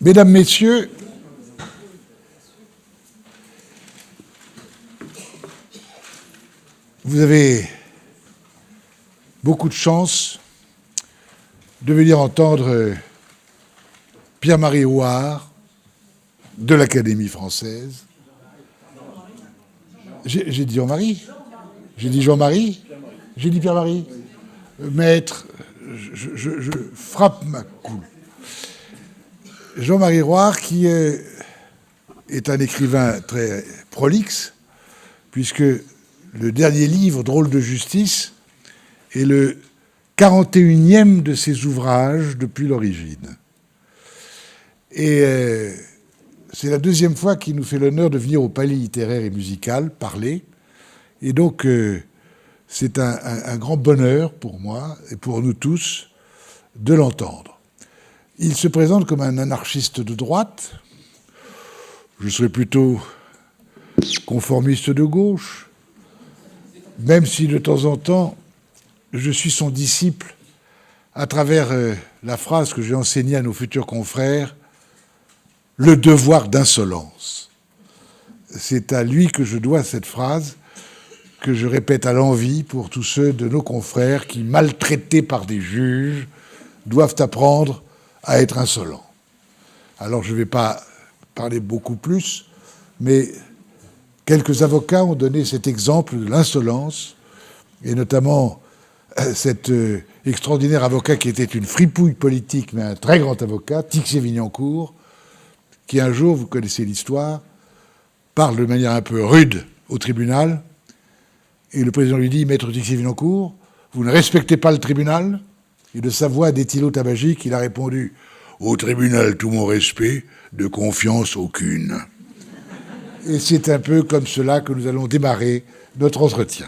Mesdames, Messieurs, vous avez beaucoup de chance de venir entendre Pierre-Marie Houard de l'Académie française. J'ai dit Jean-Marie. J'ai dit Jean-Marie. J'ai dit Pierre-Marie. Maître, je frappe ma coule. Jean-Marie Houard, qui est un écrivain très prolixe, puisque le dernier livre, Drôle de justice, est le 41e de ses ouvrages depuis l'origine. Et c'est la deuxième fois qu'il nous fait l'honneur de venir au Palais littéraire et musical parler. Et donc, c'est un grand bonheur pour moi et pour nous tous de l'entendre. Il se présente comme un anarchiste de droite. Je serais plutôt conformiste de gauche, même si de temps en temps, je suis son disciple à travers la phrase que j'ai enseignée à nos futurs confrères, le devoir d'insolence. C'est à lui que je dois cette phrase, que je répète à l'envi pour tous ceux de nos confrères qui, maltraités par des juges, doivent apprendre à être insolents. Alors je ne vais pas parler beaucoup plus, mais quelques avocats ont donné cet exemple de l'insolence, et notamment cet extraordinaire avocat qui était une fripouille politique, mais un très grand avocat, Tixier-Vignancourt, qui un jour, vous connaissez l'histoire, parle de manière un peu rude au tribunal, et le président lui dit « Maître Tixier-Vignancourt, vous ne respectez pas le tribunal ?» Et de sa voix d'éthyllo-tabagique, il a répondu « Au tribunal, tout mon respect, de confiance aucune. » Et c'est un peu comme cela que nous allons démarrer notre entretien.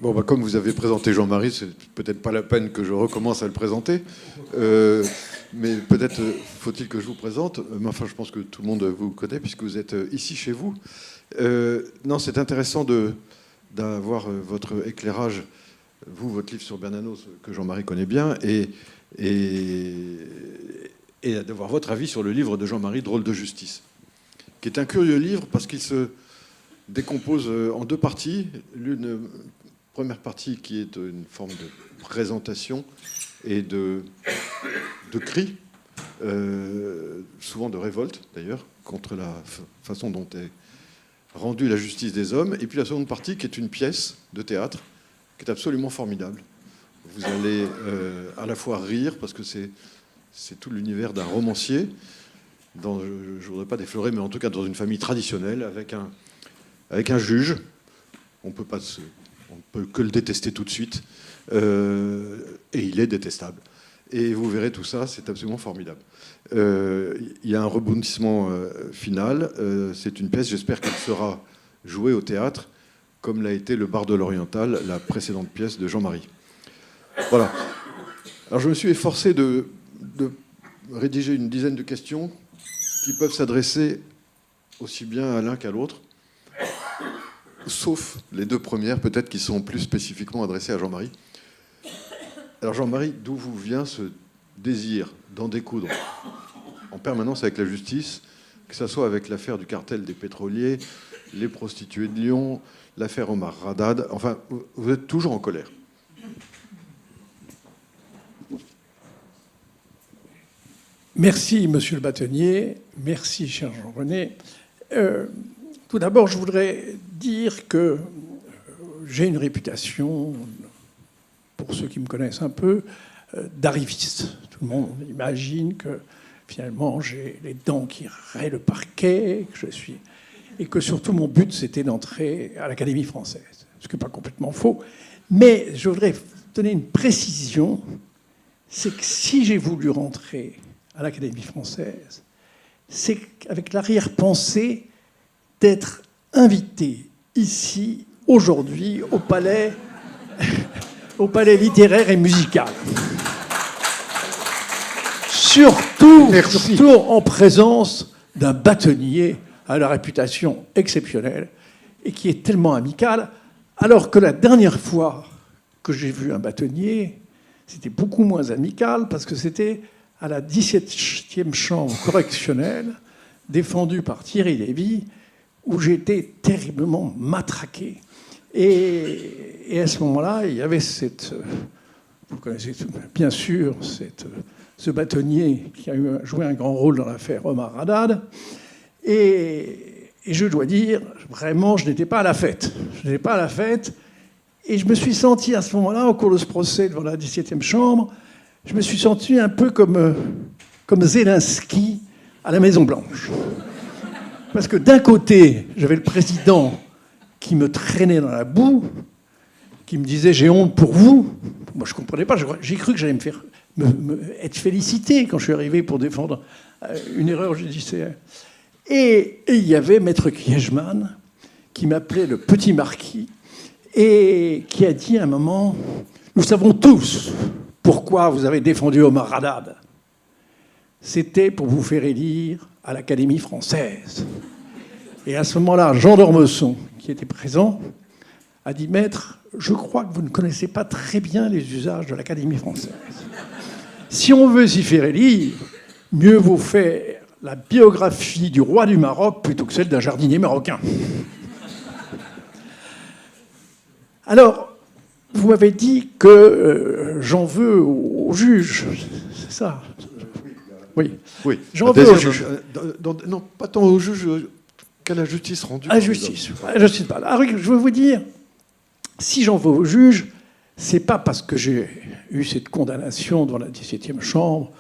Bon, comme vous avez présenté Jean-Marie, c'est peut-être pas la peine que je recommence à le présenter, mais peut-être faut-il que je vous présente. Mais enfin, je pense que tout le monde vous connaît puisque vous êtes ici chez vous. Non, c'est intéressant d'avoir votre éclairage, vous, votre livre sur Bernanos, que Jean-Marie connaît bien, et d'avoir votre avis sur le livre de Jean-Marie, Drôle de justice, qui est un curieux livre parce qu'il se décompose en deux parties. L'une première partie qui est une forme de présentation et de cri, souvent de révolte d'ailleurs, contre la façon dont est rendue la justice des hommes. Et puis la seconde partie qui est une pièce de théâtre qui est absolument formidable. Vous allez à la fois rire parce que c'est tout l'univers d'un romancier, je ne voudrais pas déflorer, mais en tout cas dans une famille traditionnelle, avec un juge. On ne peut que le détester tout de suite. Et il est détestable. Et vous verrez tout ça, c'est absolument formidable. Il y a un rebondissement final. C'est une pièce, j'espère qu'elle sera jouée au théâtre, comme l'a été Le Bar de l'Oriental, la précédente pièce de Jean-Marie. Voilà. Alors je me suis efforcé de rédiger une dizaine de questions qui peuvent s'adresser aussi bien à l'un qu'à l'autre, sauf les deux premières, peut-être, qui sont plus spécifiquement adressées à Jean-Marie. Alors Jean-Marie, d'où vous vient ce désir d'en découdre en permanence avec la justice, que ce soit avec l'affaire du cartel des pétroliers, les prostituées de Lyon, l'affaire Omar Haddad, enfin, vous êtes toujours en colère. Merci, monsieur le bâtonnier. Merci, cher Jean-René. Tout d'abord, je voudrais dire que j'ai une réputation, pour ceux qui me connaissent un peu, d'arriviste. Tout le monde imagine que finalement j'ai les dents qui raient le parquet, et que surtout mon but c'était d'entrer à l'Académie française, ce qui n'est pas complètement faux. Mais je voudrais donner une précision, c'est que si j'ai voulu rentrer à l'Académie française, c'est avec l'arrière-pensée d'être invité ici, aujourd'hui, au palais littéraire et musical. Surtout en présence d'un bâtonnier à la réputation exceptionnelle et qui est tellement amical, alors que la dernière fois que j'ai vu un bâtonnier, c'était beaucoup moins amical, parce que c'était à la 17e chambre correctionnelle, défendue par Thierry Lévy, où j'étais terriblement matraqué. Et à ce moment-là, il y avait cette... Vous connaissez bien sûr ce bâtonnier qui a joué un grand rôle dans l'affaire Omar Haddad. Et je dois dire, vraiment, je n'étais pas à la fête. Je n'étais pas à la fête. Et je me suis senti à ce moment-là, au cours de ce procès devant la 17e chambre, je me suis senti un peu comme Zelensky à la Maison-Blanche. Parce que d'un côté, j'avais le président qui me traînait dans la boue, qui me disait « j'ai honte pour vous ». Moi, je ne comprenais pas. J'ai cru que j'allais être félicité quand je suis arrivé pour défendre une erreur judiciaire. Et il y avait Maître Kiechman, qui m'appelait le petit marquis, et qui a dit à un moment « Nous savons tous pourquoi vous avez défendu Omar Haddad. C'était pour vous faire élire à l'Académie française. » Et à ce moment-là, Jean d'Ormesson, qui était présent, a dit « Maître, je crois que vous ne connaissez pas très bien les usages de l'Académie française. Si on veut s'y faire élire, mieux vaut faire la biographie du roi du Maroc plutôt que celle d'un jardinier marocain. » Alors, vous m'avez dit que j'en veux au juge, c'est ça? Oui. Oui. J'en veux au juge. Non, pas tant au juge qu'à la justice rendue. À la justice. À la justice. Alors, je veux vous dire, si j'en veux au juge, c'est pas parce que j'ai eu cette condamnation devant la 17e chambre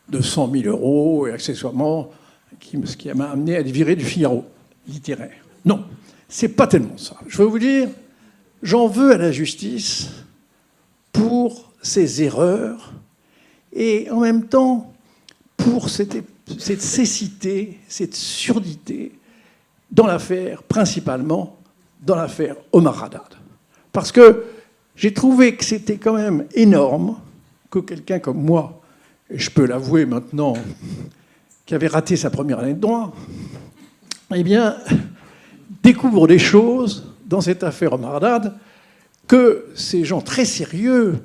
de 100 000 euros et accessoirement ce qui m'a amené à être viré du Figaro littéraire. Non, c'est pas tellement ça. Je veux vous dire, j'en veux à la justice pour ses erreurs et en même temps pour cette cécité, cette surdité dans l'affaire, principalement dans l'affaire Omar Haddad. Parce que j'ai trouvé que c'était quand même énorme que quelqu'un comme moi, et je peux l'avouer maintenant, qui avait raté sa première année de droit, eh bien, découvre des choses dans cette affaire Omar Haddad que ces gens très sérieux,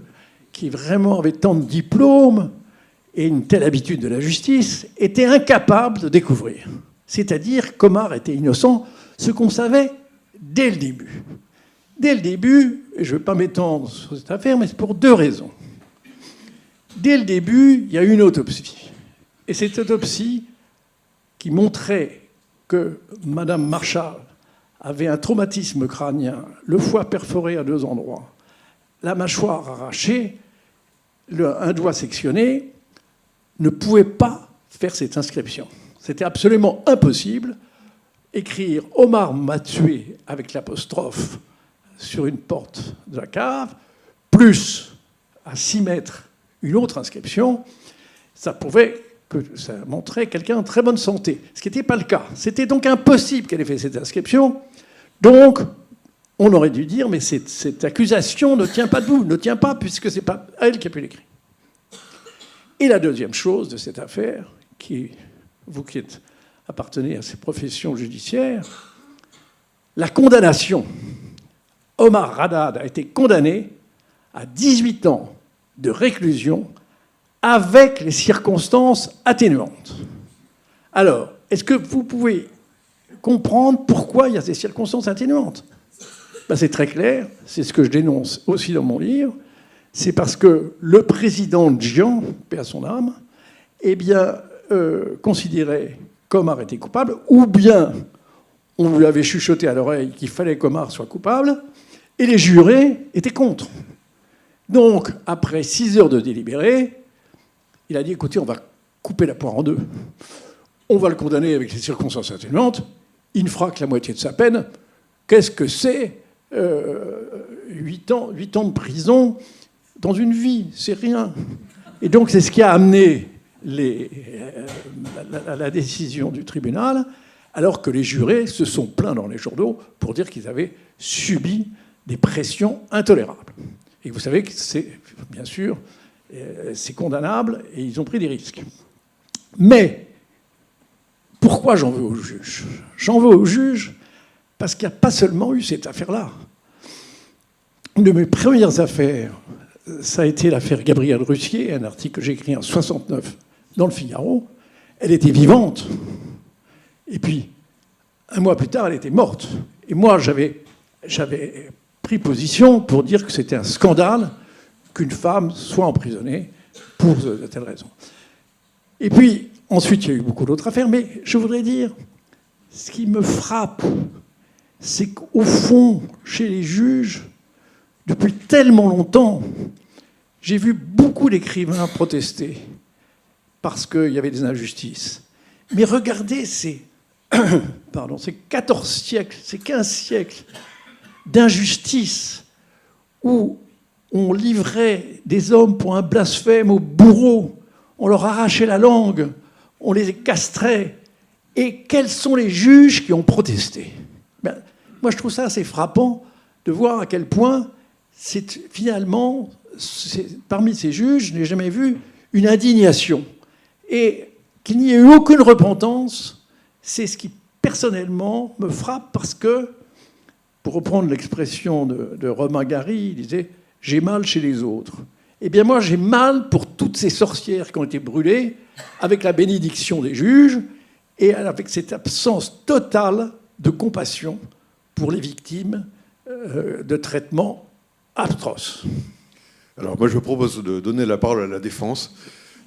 qui vraiment avaient tant de diplômes et une telle habitude de la justice, étaient incapables de découvrir. C'est-à-dire qu'Omar était innocent, ce qu'on savait dès le début. Dès le début, et je ne vais pas m'étendre sur cette affaire, mais c'est pour deux raisons. Dès le début, il y a eu une autopsie. Et cette autopsie qui montrait que Madame Marshall avait un traumatisme crânien, le foie perforé à 2 endroits, la mâchoire arrachée, un doigt sectionné, ne pouvait pas faire cette inscription. C'était absolument impossible. Écrire « Omar m'a tué » avec l'apostrophe sur une porte de la cave, plus à 6 mètres une autre inscription, ça montrait quelqu'un en très bonne santé, ce qui n'était pas le cas. C'était donc impossible qu'elle ait fait cette inscription. Donc, on aurait dû dire, mais cette accusation ne tient pas debout, ne tient pas, puisque ce n'est pas elle qui a pu l'écrire. Et la deuxième chose de cette affaire, vous qui appartenez à ces professions judiciaires, la condamnation. Omar Haddad a été condamné à 18 ans de réclusion avec les circonstances atténuantes. Alors, est-ce que vous pouvez comprendre pourquoi il y a ces circonstances atténuantes? C'est très clair, c'est ce que je dénonce aussi dans mon livre, c'est parce que le président Jian, paix à son âme, considérait qu'Omar était coupable, ou bien on lui avait chuchoté à l'oreille qu'il fallait qu'Omar soit coupable, et les jurés étaient contre. Donc, après 6 heures de délibéré, il a dit, écoutez, on va couper la poire en deux. On va le condamner avec les circonstances atténuantes. Il ne fera que la moitié de sa peine. Qu'est-ce que c'est 8 ans de prison dans une vie? C'est rien. Et donc, c'est ce qui a amené la décision du tribunal, alors que les jurés se sont plaints dans les journaux pour dire qu'ils avaient subi des pressions intolérables. Et vous savez que c'est, bien sûr, c'est condamnable et ils ont pris des risques. Mais pourquoi j'en veux au juge? J'en veux au juge Parce qu'il n'y a pas seulement eu cette affaire-là. Une de mes premières affaires, ça a été l'affaire Gabriel Russier, un article que j'ai écrit en 1969 dans le Figaro. Elle était vivante. Et puis, un mois plus tard, elle était morte. Et moi, j'avais pris position pour dire que c'était un scandale qu'une femme soit emprisonnée pour de telles raisons. Et puis, ensuite, il y a eu beaucoup d'autres affaires. Mais je voudrais dire, ce qui me frappe, c'est qu'au fond, chez les juges, depuis tellement longtemps, j'ai vu beaucoup d'écrivains protester parce qu'il y avait des injustices. Mais regardez ces 14 siècles, ces 15 siècles d'injustice où on livrait des hommes pour un blasphème aux bourreaux, on leur arrachait la langue, on les castrait. Et quels sont les juges qui ont protesté ? Moi, je trouve ça assez frappant de voir à quel point, finalement, parmi ces juges, je n'ai jamais vu une indignation. Et qu'il n'y ait eu aucune repentance, c'est ce qui, personnellement, me frappe parce que, pour reprendre l'expression de Romain Gary, il disait « j'ai mal chez les autres ». Eh bien, moi, j'ai mal pour toutes ces sorcières qui ont été brûlées avec la bénédiction des juges et avec cette absence totale de compassion pour les victimes de traitements atroces. Alors, moi, je propose de donner la parole à la défense.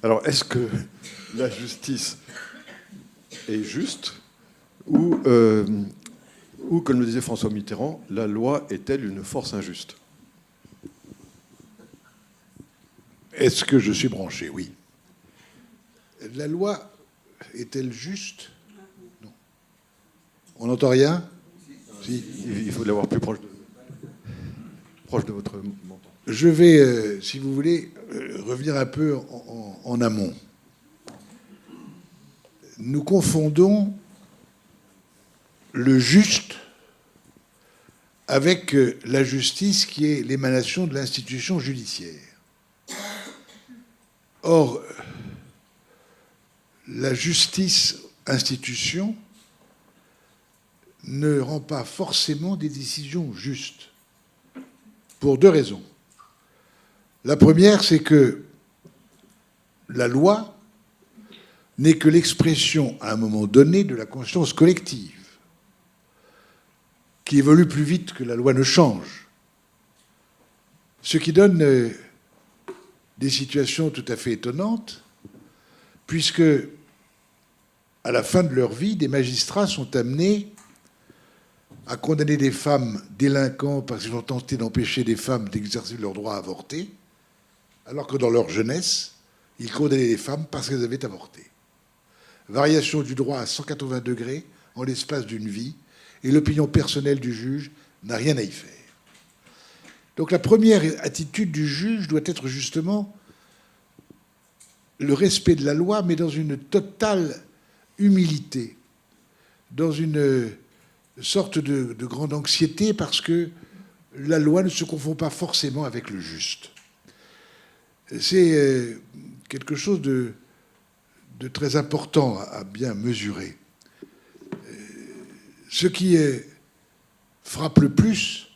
Alors, est-ce que la justice est juste ou, comme le disait François Mitterrand, la loi est-elle une force injuste ? Est-ce que je suis branché ? Oui. La loi est-elle juste ? Non. On n'entend rien ? Si. Il faut l'avoir plus proche de votre menton. Je vais, si vous voulez, revenir un peu en amont. Nous confondons le juste avec la justice qui est l'émanation de l'institution judiciaire. Or, la justice institution ne rend pas forcément des décisions justes, pour deux raisons. La première, c'est que la loi n'est que l'expression, à un moment donné, de la conscience collective, qui évolue plus vite que la loi ne change. Ce qui donne des situations tout à fait étonnantes, puisque, à la fin de leur vie, des magistrats sont amenés à condamner des femmes délinquants parce qu'ils ont tenté d'empêcher des femmes d'exercer leur droit à avorter, alors que dans leur jeunesse, ils condamnaient les femmes parce qu'elles avaient avorté. Variation du droit à 180 degrés en l'espace d'une vie, et l'opinion personnelle du juge n'a rien à y faire. Donc la première attitude du juge doit être justement le respect de la loi, mais dans une totale humilité, dans une sorte de grande anxiété, parce que la loi ne se confond pas forcément avec le juste. C'est quelque chose de très important à bien mesurer. Ce qui frappe le plus,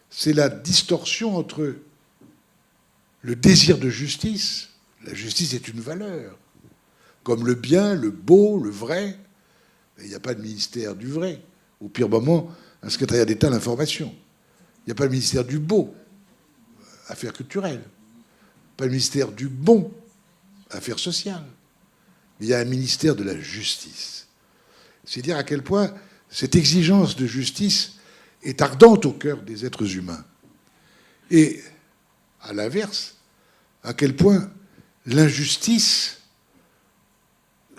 c'est la distorsion entre le désir de justice. La justice est une valeur, comme le bien, le beau, le vrai. Il n'y a pas de ministère du vrai. Au pire moment, un secrétariat d'État à l'information. Il n'y a pas de ministère du beau, affaires culturelles. Pas le ministère du bon, affaires sociales. Mais il y a un ministère de la justice. C'est dire à quel point cette exigence de justice est ardente au cœur des êtres humains. Et, à l'inverse, à quel point l'injustice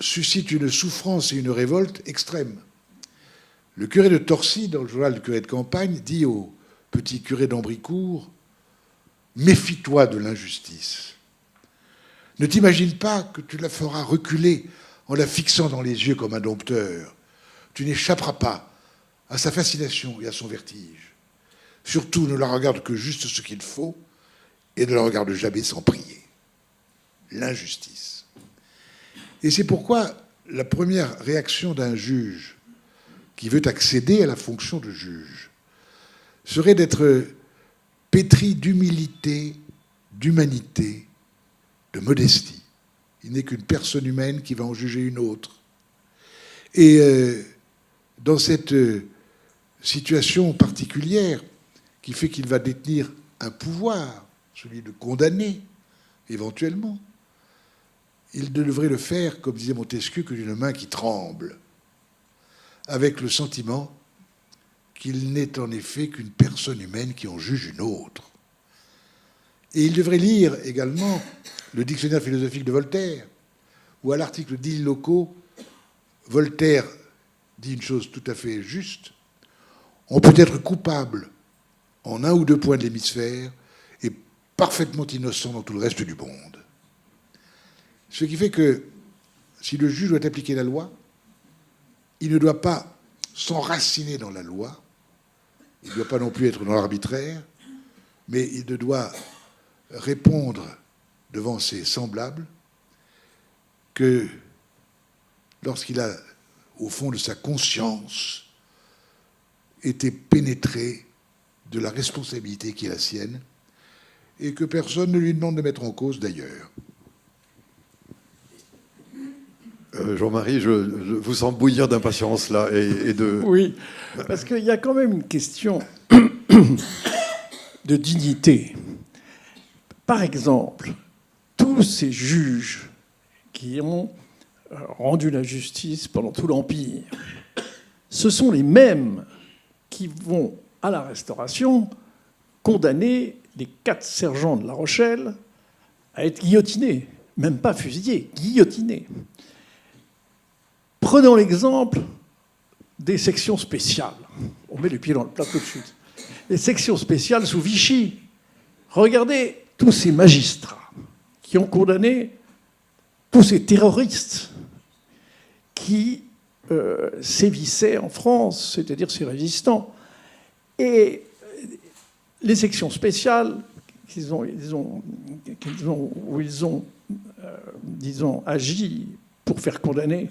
suscite une souffrance et une révolte extrêmes. Le curé de Torcy, dans le journal du curé de campagne, dit au petit curé d'Ambricourt « Méfie-toi de l'injustice. Ne t'imagine pas que tu la feras reculer en la fixant dans les yeux comme un dompteur. Tu n'échapperas pas à sa fascination et à son vertige. Surtout, ne la regarde que juste ce qu'il faut et ne la regarde jamais sans prier. L'injustice. » Et c'est pourquoi la première réaction d'un juge qui veut accéder à la fonction de juge serait d'être pétri d'humilité, d'humanité, de modestie. Il n'est qu'une personne humaine qui va en juger une autre. Et dans cette situation particulière qui fait qu'il va détenir un pouvoir, celui de condamner éventuellement, il devrait le faire, comme disait Montesquieu, que d'une main qui tremble, avec le sentiment qu'il n'est en effet qu'une personne humaine qui en juge une autre. Et il devrait lire également le dictionnaire philosophique de Voltaire, où à l'article d'Îles locaux, Voltaire dit une chose tout à fait juste. On peut être coupable en un ou deux points de l'hémisphère et parfaitement innocent dans tout le reste du monde. Ce qui fait que si le juge doit appliquer la loi, il ne doit pas s'enraciner dans la loi, il ne doit pas non plus être dans l'arbitraire, mais il doit répondre devant ses semblables que lorsqu'il a, au fond de sa conscience, été pénétré de la responsabilité qui est la sienne, et que personne ne lui demande de mettre en cause d'ailleurs. Jean-Marie, je vous sens bouillir d'impatience là et de... Oui, parce qu'il y a quand même une question de dignité. Par exemple, tous ces juges qui ont rendu la justice pendant tout l'Empire, ce sont les mêmes qui vont, à la Restauration, condamner les 4 sergents de La Rochelle à être guillotinés, même pas fusillés, guillotinés. Prenons l'exemple des sections spéciales. On met les pieds dans le plat tout de suite. Les sections spéciales sous Vichy. Regardez tous ces magistrats qui ont condamné tous ces terroristes qui sévissaient en France, c'est-à-dire ces résistants. Et les sections spéciales où ils ont agi pour faire condamner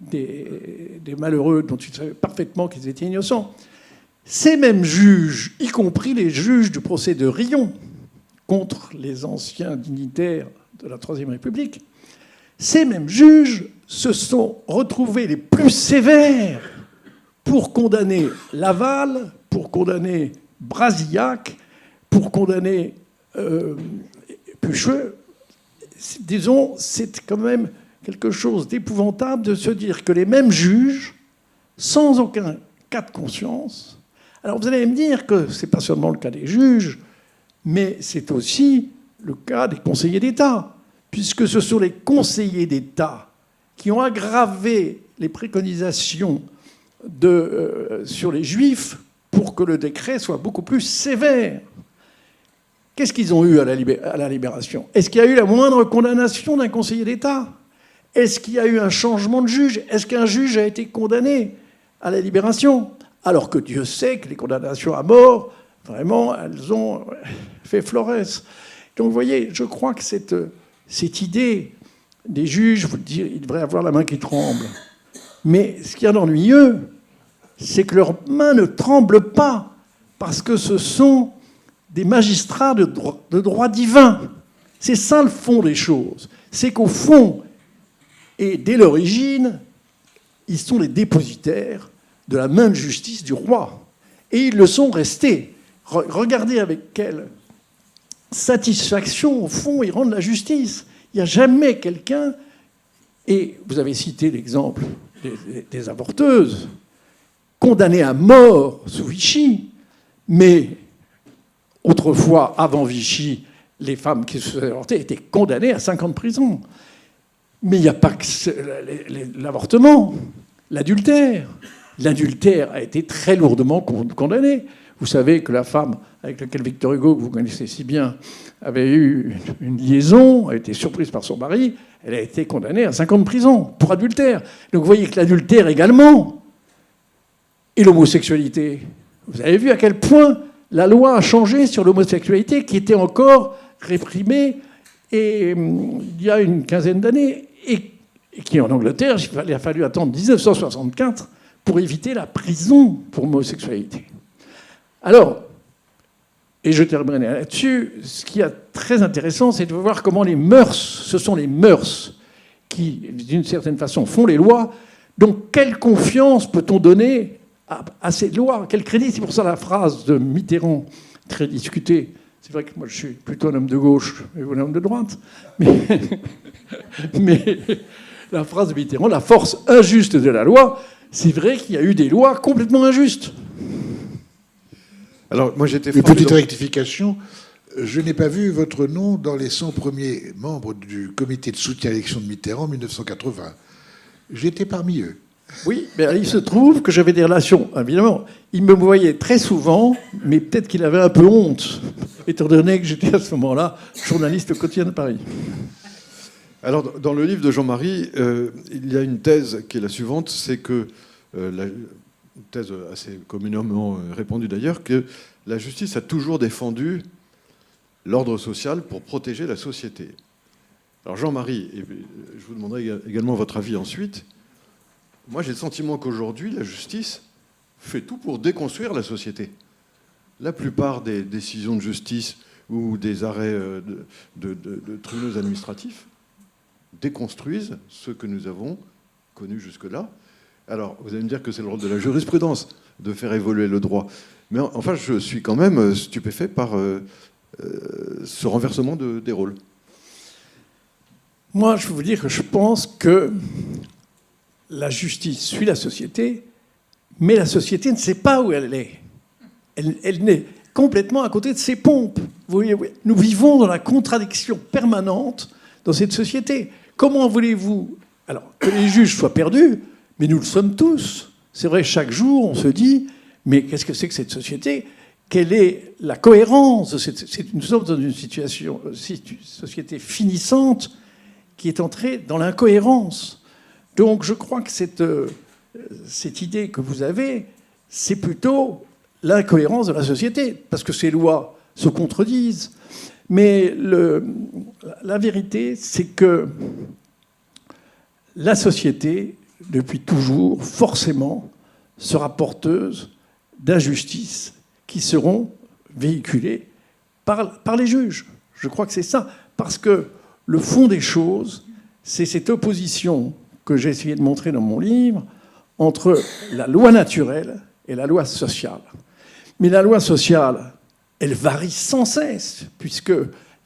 des malheureux dont ils savaient parfaitement qu'ils étaient innocents. Ces mêmes juges, y compris les juges du procès de Riom contre les anciens dignitaires de la Troisième République, ces mêmes juges se sont retrouvés les plus sévères pour condamner Laval, pour condamner Brasillac, pour condamner Pucheux. Disons, c'est quand même quelque chose d'épouvantable de se dire que les mêmes juges, sans aucun cas de conscience... Alors vous allez me dire que ce n'est pas seulement le cas des juges, mais c'est aussi le cas des conseillers d'État, puisque ce sont les conseillers d'État qui ont aggravé les préconisations sur les Juifs pour que le décret soit beaucoup plus sévère. Qu'est-ce qu'ils ont eu à la Libération? Est-ce qu'il y a eu la moindre condamnation d'un conseiller d'État? Est-ce qu'il y a eu un changement de juge? Est-ce qu'un juge a été condamné à la Libération? Alors que Dieu sait que les condamnations à mort, vraiment, elles ont fait florès. Donc vous voyez, je crois que cette idée des juges, vous le dites, ils devraient avoir la main qui tremble. Mais ce qu'il y a d'ennuyeux, c'est que leurs mains ne tremblent pas, parce que ce sont des magistrats de droit divin. C'est ça le fond des choses. C'est qu'au fond, et dès l'origine, ils sont les dépositaires de la main de justice du roi. Et ils le sont restés. Regardez avec quelle satisfaction, au fond, ils rendent la justice. Il n'y a jamais quelqu'un... Et vous avez cité l'exemple des avorteuses, condamnées à mort sous Vichy, mais autrefois, avant Vichy, les femmes qui se faisaient avorter étaient condamnées à 5 ans de prison. Mais il n'y a pas que l'avortement, l'adultère. L'adultère a été très lourdement condamné. Vous savez que la femme avec laquelle Victor Hugo, que vous connaissez si bien, avait eu une liaison, a été surprise par son mari, elle a été condamnée à 5 ans de prison pour adultère. Donc vous voyez que l'adultère également, et l'homosexualité. Vous avez vu à quel point la loi a changé sur l'homosexualité qui était encore réprimée il y a une quinzaine d'années et qui en Angleterre, il a fallu attendre 1964 pour éviter la prison pour homosexualité. Alors, et je terminerai là-dessus, ce qui est très intéressant, c'est de voir comment les mœurs, ce sont les mœurs qui, d'une certaine façon, font les lois. Donc, quelle confiance peut-on donner à ces lois? Quel crédit? C'est pour ça la phrase de Mitterrand, très discutée. C'est vrai que moi, je suis plutôt un homme de gauche et vous un homme de droite. Mais la phrase de Mitterrand, la force injuste de la loi, c'est vrai qu'il y a eu des lois complètement injustes. Alors, moi, j'étais Une petite rectification. Je n'ai pas vu votre nom dans les 100 premiers membres du comité de soutien à l'élection de Mitterrand en 1980. J'étais parmi eux. Oui, mais il se trouve que j'avais des relations, évidemment. Il me voyait très souvent, mais peut-être qu'il avait un peu honte, étant donné que j'étais à ce moment-là journaliste au quotidien de Paris. Alors, dans le livre de Jean-Marie, il y a une thèse qui est la suivante, c'est que, une thèse assez communément répandue d'ailleurs, que la justice a toujours défendu l'ordre social pour protéger la société. Alors Jean-Marie, et je vous demanderai également votre avis ensuite, moi j'ai le sentiment qu'aujourd'hui, la justice fait tout pour déconstruire la société. La plupart des décisions de justice ou des arrêts de tribunaux administratifs déconstruisent ce que nous avons connu jusque-là. Alors, vous allez me dire que c'est le rôle de la jurisprudence de faire évoluer le droit. Mais enfin, je suis quand même stupéfait par ce renversement des rôles. Moi, je veux vous dire que je pense que la justice suit la société, mais la société ne sait pas où elle est. Elle est complètement à côté de ses pompes. Vous voyez, nous vivons dans la contradiction permanente dans cette société. Comment voulez-vous alors que les juges soient perdus? Mais nous le sommes tous. C'est vrai, chaque jour, on se dit, mais qu'est-ce que c'est que cette société? Quelle est la cohérence de cette... Nous sommes dans une société finissante qui est entrée dans l'incohérence. Donc je crois que cette idée que vous avez, c'est plutôt l'incohérence de la société, parce que ces lois se contredisent. Mais la vérité, c'est que la société, depuis toujours, forcément, sera porteuse d'injustices qui seront véhiculées par les juges. Je crois que c'est ça. Parce que le fond des choses, c'est cette opposition que j'ai essayé de montrer dans mon livre entre la loi naturelle et la loi sociale. Mais la loi sociale, elle varie sans cesse, puisque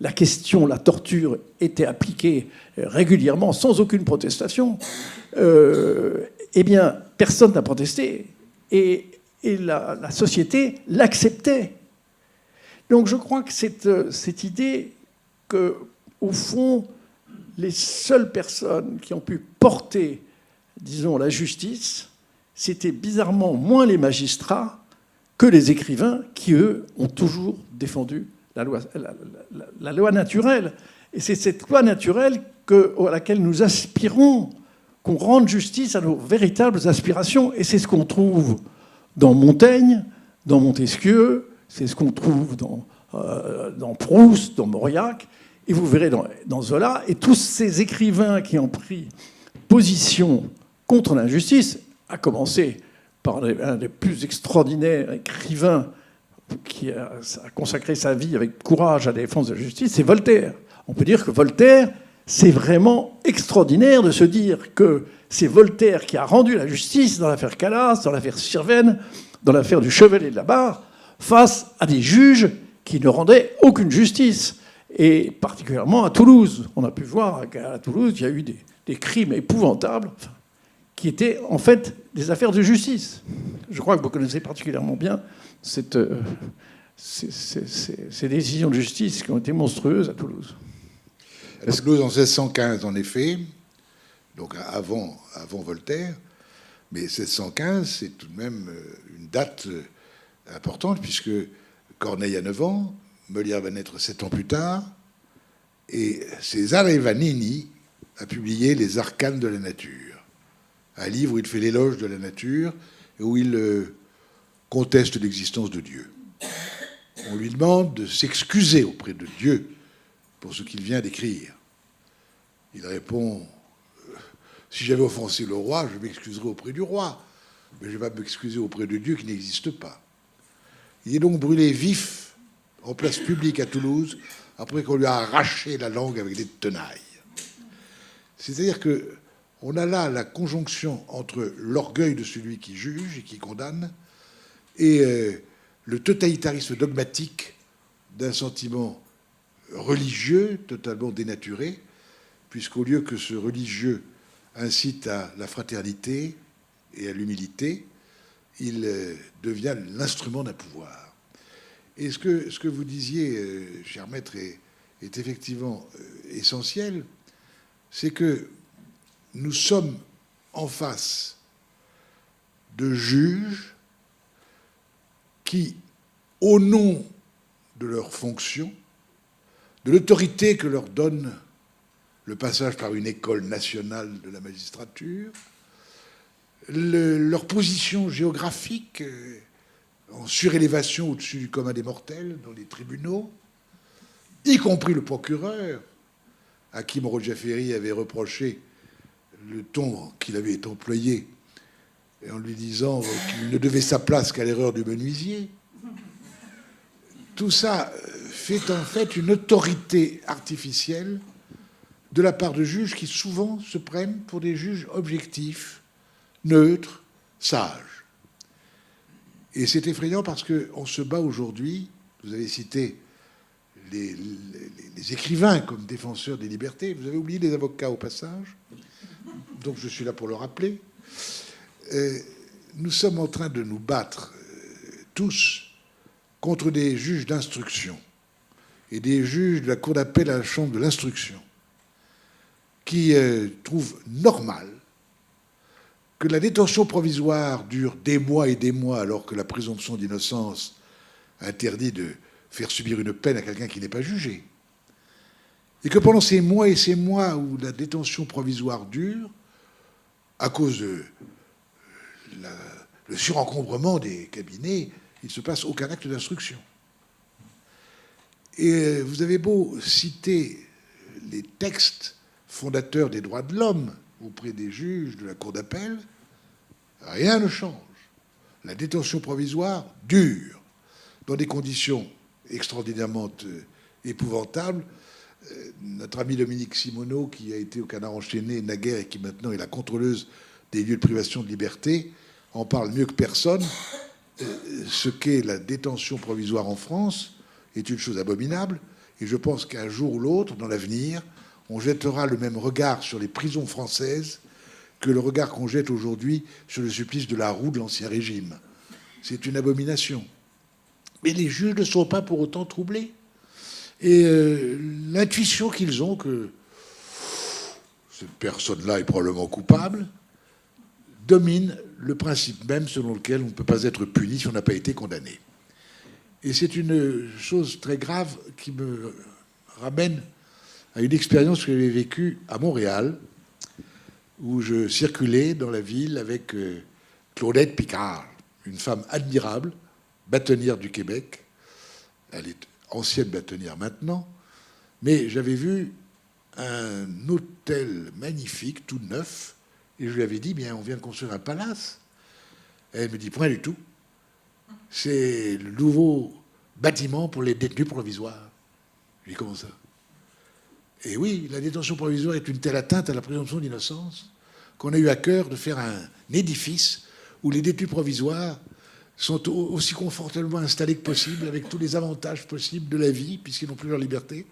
la question, la torture, était appliquée régulièrement, sans aucune protestation. Eh bien, personne n'a protesté. Et la société l'acceptait. Donc je crois que cette idée que, au fond, les seules personnes qui ont pu porter, disons, la justice, c'était bizarrement moins les magistrats que les écrivains qui, eux, ont toujours défendu la loi naturelle. Et c'est cette loi naturelle à laquelle nous aspirons, qu'on rende justice à nos véritables aspirations. Et c'est ce qu'on trouve dans Montaigne, dans Montesquieu, c'est ce qu'on trouve dans Proust, dans Mauriac, et vous verrez dans Zola, et tous ces écrivains qui ont pris position contre l'injustice, à commencer par un des plus extraordinaires écrivains qui a consacré sa vie avec courage à la défense de la justice, c'est Voltaire. On peut dire que Voltaire, c'est vraiment extraordinaire de se dire que c'est Voltaire qui a rendu la justice dans l'affaire Calas, dans l'affaire Sirven, dans l'affaire du Chevalet de la Barre, face à des juges qui ne rendaient aucune justice. Et particulièrement à Toulouse. On a pu voir qu'à Toulouse, il y a eu des crimes épouvantables qui étaient en fait des affaires de justice. Je crois que vous connaissez particulièrement bien ces décisions de justice qui ont été monstrueuses à Toulouse. À Toulouse en 1615, en effet, donc avant Voltaire, mais 1615, c'est tout de même une date importante, puisque Corneille a 9 ans, Molière va naître 7 ans plus tard, et Cesare Vanini a publié Les Arcanes de la nature, un livre où il fait l'éloge de la nature et où il conteste l'existence de Dieu. On lui demande de s'excuser auprès de Dieu pour ce qu'il vient d'écrire. Il répond « Si j'avais offensé le roi, je m'excuserais auprès du roi. mais je vais m'excuser auprès de Dieu qui n'existe pas. Il est donc brûlé vif en place publique à Toulouse après qu'on lui a arraché la langue avec des tenailles. C'est-à-dire qu'on a là la conjonction entre l'orgueil de celui qui juge et qui condamne et le totalitarisme dogmatique d'un sentiment religieux totalement dénaturé, puisqu'au lieu que ce religieux incite à la fraternité et à l'humilité, il devient l'instrument d'un pouvoir. Et ce que vous disiez, cher maître, est effectivement essentiel, c'est que nous sommes en face de juges qui, au nom de leur fonction, de l'autorité que leur donne le passage par une école nationale de la magistrature, leur position géographique en surélévation au-dessus du commun des mortels dans les tribunaux, y compris le procureur, à qui Moreau Jaffery avait reproché le ton qu'il avait employé en lui disant qu'il ne devait sa place qu'à l'erreur du menuisier. Tout ça fait en fait une autorité artificielle de la part de juges qui souvent se prennent pour des juges objectifs, neutres, sages. Et c'est effrayant parce qu'on se bat aujourd'hui, vous avez cité les écrivains comme défenseurs des libertés, vous avez oublié les avocats au passage, donc je suis là pour le rappeler. Nous sommes en train de nous battre tous contre des juges d'instruction et des juges de la cour d'appel à la chambre de l'instruction qui trouvent normal que la détention provisoire dure des mois et des mois alors que la présomption d'innocence interdit de faire subir une peine à quelqu'un qui n'est pas jugé. Et que pendant ces mois et ces mois où la détention provisoire dure, à cause de le surencombrement des cabinets, il ne se passe aucun acte d'instruction. Et vous avez beau citer les textes fondateurs des droits de l'homme auprès des juges de la cour d'appel, rien ne change. La détention provisoire dure dans des conditions extraordinairement épouvantables. Notre ami Dominique Simoneau, qui a été au Canard enchaîné naguère et qui maintenant est la contrôleuse des lieux de privation de liberté, en parle mieux que personne. Ce qu'est la détention provisoire en France est une chose abominable, et je pense qu'un jour ou l'autre, dans l'avenir, on jettera le même regard sur les prisons françaises que le regard qu'on jette aujourd'hui sur le supplice de la roue de l'Ancien Régime. C'est une abomination. Mais les juges ne sont pas pour autant troublés. Et l'intuition qu'ils ont que cette personne-là est probablement coupable domine le principe même selon lequel on ne peut pas être puni si on n'a pas été condamné. Et c'est une chose très grave qui me ramène à une expérience que j'avais vécue à Montréal, où je circulais dans la ville avec Claudette Picard, une femme admirable, bâtonnière du Québec. Elle est ancienne bâtonnière maintenant, mais j'avais vu un hôtel magnifique, tout neuf, et je lui avais dit, bien, on vient de construire un palace. Et elle me dit, point du tout. C'est le nouveau bâtiment pour les détenus provisoires. Je lui dis, comment ça? Et oui, la détention provisoire est une telle atteinte à la présomption d'innocence qu'on a eu à cœur de faire un édifice où les détenus provisoires sont aussi confortablement installés que possible, avec tous les avantages possibles de la vie, puisqu'ils n'ont plus leur liberté.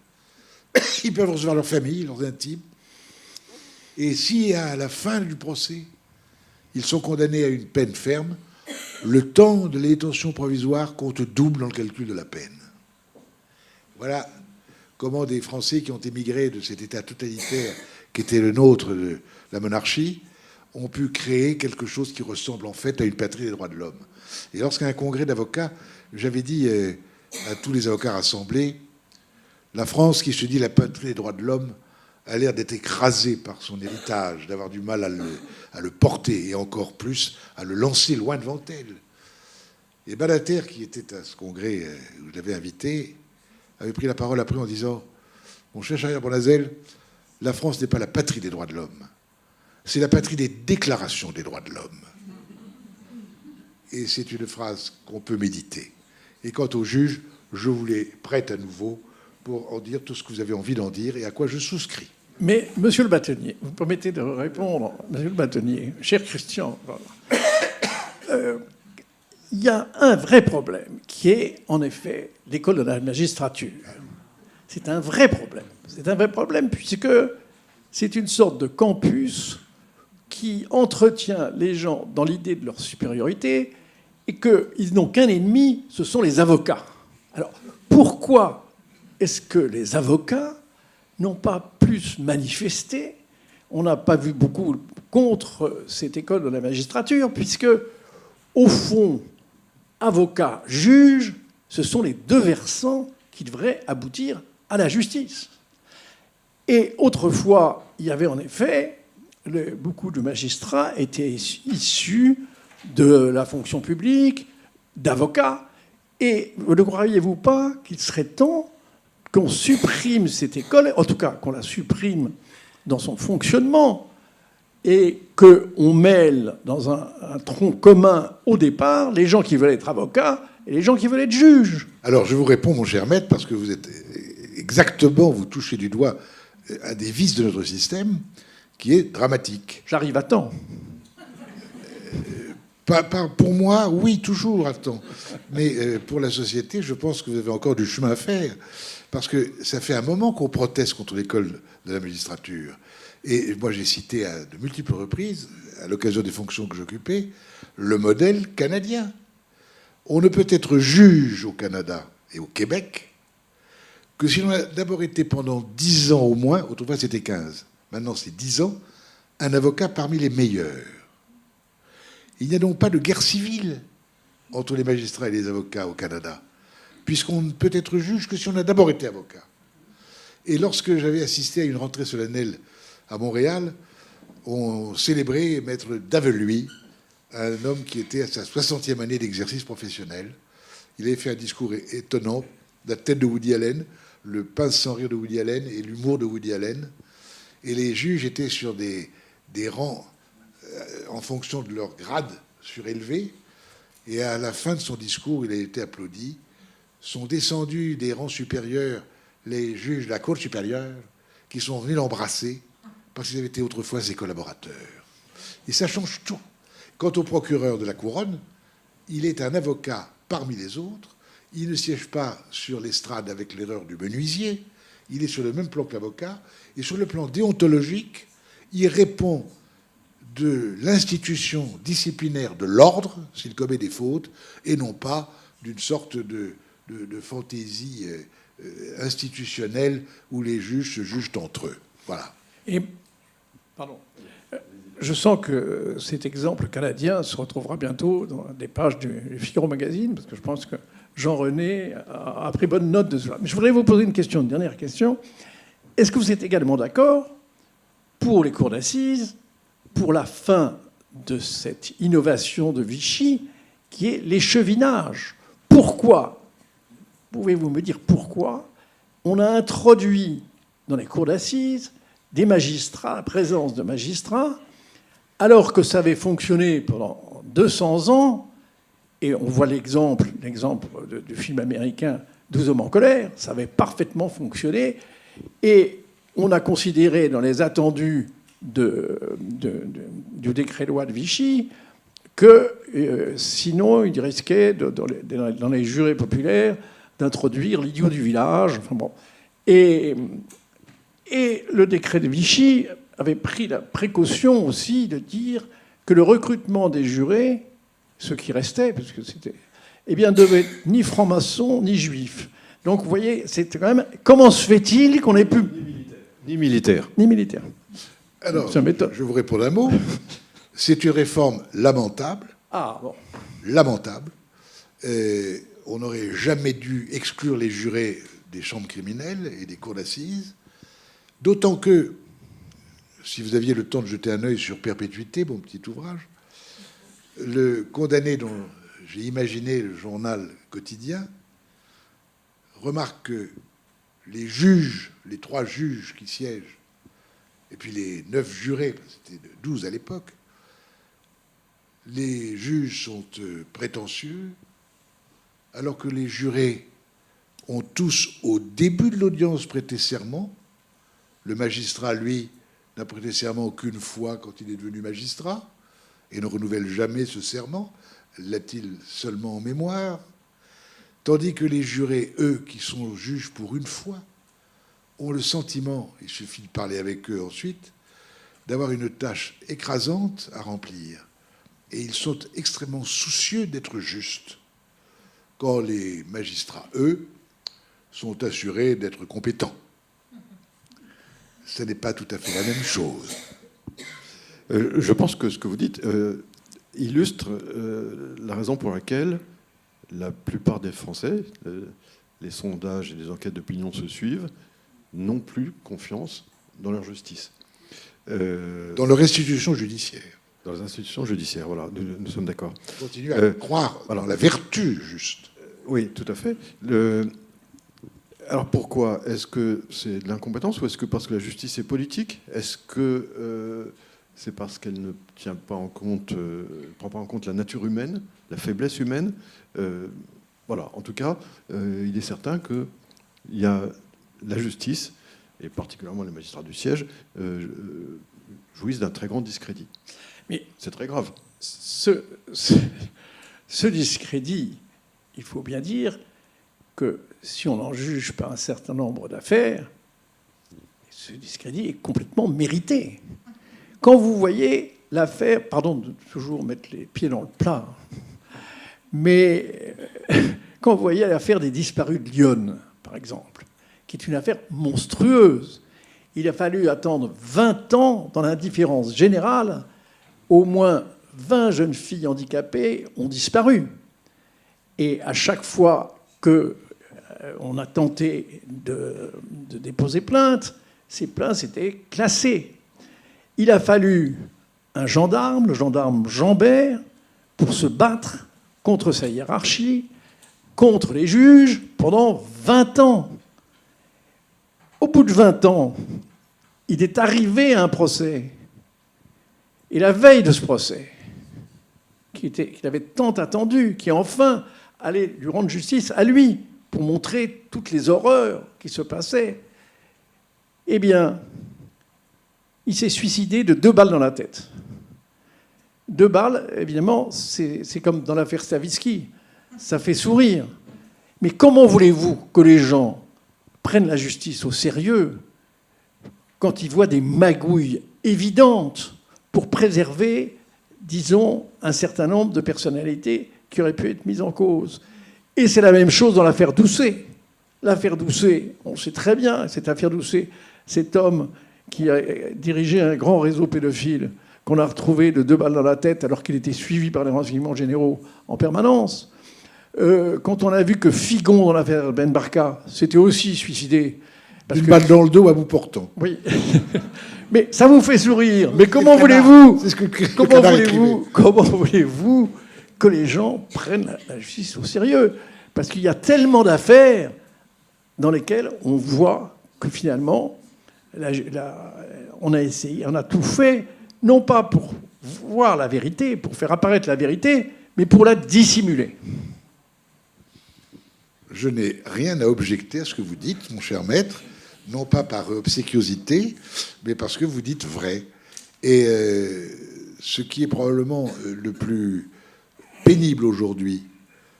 Ils peuvent recevoir leur famille, leurs intimes. Et si à la fin du procès, ils sont condamnés à une peine ferme, le temps de la détention provisoire compte double dans le calcul de la peine. Voilà comment des Français qui ont émigré de cet État totalitaire qui était le nôtre de la monarchie ont pu créer quelque chose qui ressemble en fait à une patrie des droits de l'homme. Et lorsqu'à un congrès d'avocats, j'avais dit à tous les avocats rassemblés, la France qui se dit la patrie des droits de l'homme a l'air d'être écrasée par son héritage, d'avoir du mal à le porter et encore plus à le lancer loin devant elle. Et Balater, qui était à ce congrès où je l'avais invité, avait pris la parole après en disant « Mon cher Charrière-Bournazel, la France n'est pas la patrie des droits de l'homme, c'est la patrie des déclarations des droits de l'homme. » et c'est une phrase qu'on peut méditer. Et quant au juge, je vous les prête à nouveau pour en dire tout ce que vous avez envie d'en dire et à quoi je souscris. Mais, monsieur le bâtonnier, vous permettez de répondre, monsieur le bâtonnier, cher Christian, il y a un vrai problème qui est, en effet, l'école de la magistrature. C'est un vrai problème. C'est un vrai problème puisque c'est une sorte de campus qui entretient les gens dans l'idée de leur supériorité et qu'ils n'ont qu'un ennemi, ce sont les avocats. Alors, pourquoi est-ce que les avocats n'ont pas plus manifesté? On n'a pas vu beaucoup contre cette école de la magistrature, puisque, au fond, avocats, juges, ce sont les deux versants qui devraient aboutir à la justice. Et autrefois, il y avait en effet, beaucoup de magistrats étaient issus de la fonction publique, d'avocats, et ne croyez-vous pas qu'il serait temps qu'on supprime cette école, en tout cas qu'on la supprime dans son fonctionnement, et qu'on mêle dans un tronc commun au départ les gens qui veulent être avocats et les gens qui veulent être juges? Alors je vous réponds, mon cher maître, parce que vous êtes exactement, vous touchez du doigt un des vices de notre système qui est dramatique. J'arrive à temps. Pour moi, oui, toujours à temps. Mais pour la société, je pense que vous avez encore du chemin à faire. Parce que ça fait un moment qu'on proteste contre l'école de la magistrature. Et moi, j'ai cité à de multiples reprises, à l'occasion des fonctions que j'occupais, le modèle canadien. On ne peut être juge au Canada et au Québec que si l'on a d'abord été pendant 10 ans au moins, autrefois c'était 15, maintenant c'est 10 ans, un avocat parmi les meilleurs. Il n'y a donc pas de guerre civile entre les magistrats et les avocats au Canada, puisqu'on ne peut être juge que si on a d'abord été avocat. Et lorsque j'avais assisté à une rentrée solennelle à Montréal, on célébrait Maître Daveluy, un homme qui était à sa 60e année d'exercice professionnel. Il avait fait un discours étonnant, la tête de Woody Allen, le pince sans rire de Woody Allen et l'humour de Woody Allen. Et les juges étaient sur des rangs en fonction de leur grade surélevé. Et à la fin de son discours, il a été applaudi. Sont descendus des rangs supérieurs les juges de la Cour supérieure qui sont venus l'embrasser parce qu'ils avaient été autrefois ses collaborateurs. Et ça change tout. Quant au procureur de la Couronne, il est un avocat parmi les autres. Il ne siège pas sur l'estrade avec l'erreur du menuisier. Il est sur le même plan que l'avocat. Et sur le plan déontologique, il répond de l'institution disciplinaire de l'ordre, s'il commet des fautes, et non pas d'une sorte de fantaisie institutionnelle où les juges se jugent entre eux. Voilà. Et, pardon, je sens que cet exemple canadien se retrouvera bientôt dans des pages du Figaro Magazine, parce que je pense que Jean-René a pris bonne note de cela. Mais je voudrais vous poser une dernière question. Est-ce que vous êtes également d'accord pour les cours d'assises, pour la fin de cette innovation de Vichy, qui est l'échevinage? Pourquoi, pouvez-vous me dire pourquoi on a introduit dans les cours d'assises des magistrats, la présence de magistrats, alors que ça avait fonctionné pendant 200 ans, et on voit l'exemple du film américain 12 hommes en colère, ça avait parfaitement fonctionné, et on a considéré dans les attendus du décret-loi de Vichy que sinon il risquait, dans les jurés populaires, d'introduire l'idiot du village. Enfin bon. Et le décret de Vichy avait pris la précaution aussi de dire que le recrutement des jurés, ceux qui restaient, parce que c'était, eh bien, devait être ni franc-maçon ni juif. Donc, vous voyez, c'est quand même. Comment se fait-il qu'on ait pu. Ni militaire. Ni militaire. Alors, je vous réponds d'un mot. C'est une réforme lamentable. Ah, bon. Lamentable. On n'aurait jamais dû exclure les jurés des chambres criminelles et des cours d'assises. D'autant que, si vous aviez le temps de jeter un œil sur Perpétuité, mon petit ouvrage, le condamné dont j'ai imaginé le journal quotidien remarque que les juges, les 3 juges qui siègent, et puis les 9 jurés, c'était 12 à l'époque, les juges sont prétentieux, alors que les jurés ont tous, au début de l'audience, prêté serment. Le magistrat, lui, n'a prêté serment qu'une fois quand il est devenu magistrat et ne renouvelle jamais ce serment. L'a-t-il seulement en mémoire? Tandis que les jurés, eux, qui sont juges pour une fois, ont le sentiment, il suffit de parler avec eux ensuite, d'avoir une tâche écrasante à remplir. Et ils sont extrêmement soucieux d'être justes, quand les magistrats, eux, sont assurés d'être compétents. Ce n'est pas tout à fait la même chose. Je pense que ce que vous dites illustre la raison pour laquelle la plupart des Français, les sondages et les enquêtes d'opinion se suivent, n'ont plus confiance dans leur justice. Dans leur institution judiciaire. Dans les institutions judiciaires, voilà, nous sommes d'accord. On continue à croire dans la vertu, juste. Oui, tout à fait. Alors pourquoi? Est-ce que c'est de l'incompétence ou est-ce que parce que la justice est politique? Est-ce que c'est parce qu'elle ne tient pas en compte, prend pas en compte la nature humaine, la faiblesse humaine? Voilà. En tout cas, il est certain que il y a la justice, et particulièrement les magistrats du siège, jouissent d'un très grand discrédit. Mais c'est très grave. Ce discrédit, il faut bien dire que si on en juge par un certain nombre d'affaires, ce discrédit est complètement mérité. Quand vous voyez l'affaire, pardon de toujours mettre les pieds dans le plat, mais quand vous voyez l'affaire des disparus de Lyon, par exemple, qui est une affaire monstrueuse, il a fallu attendre 20 ans dans l'indifférence générale. Au moins 20 jeunes filles handicapées ont disparu. Et à chaque fois qu'on a tenté de déposer plainte, ces plaintes étaient classées. Il a fallu un gendarme, le gendarme Jambert, pour se battre contre sa hiérarchie, contre les juges, pendant 20 ans. Au bout de 20 ans, il est arrivé à un procès. Et la veille de ce procès, qu'il avait tant attendu, qui enfin allait lui rendre justice à lui, pour montrer toutes les horreurs qui se passaient, eh bien, il s'est suicidé de 2 balles dans la tête. 2 balles, évidemment, c'est comme dans l'affaire Stavisky. Ça fait sourire. Mais comment voulez-vous que les gens prennent la justice au sérieux quand ils voient des magouilles évidentes pour préserver, disons, un certain nombre de personnalités qui auraient pu être mises en cause? Et c'est la même chose dans l'affaire Doucet. L'affaire Doucet, on sait très bien, cette affaire Doucet, cet homme qui a dirigé un grand réseau pédophile, qu'on a retrouvé de 2 balles dans la tête alors qu'il était suivi par les renseignements généraux en permanence. Quand on a vu que Figon, dans l'affaire Ben Barka, s'était aussi suicidé. Une balle dans le dos à bout portant. Oui. Mais ça vous fait sourire. Mais comment voulez-vous comment voulez-vous que les gens prennent la justice au sérieux? Parce qu'il y a tellement d'affaires dans lesquelles on voit que finalement, on a essayé, on a tout fait, non pas pour voir la vérité, pour faire apparaître la vérité, mais pour la dissimuler. Je n'ai rien à objecter à ce que vous dites, mon cher maître, non pas par obséquiosité, mais parce que vous dites vrai. Et ce qui est probablement le plus pénible aujourd'hui,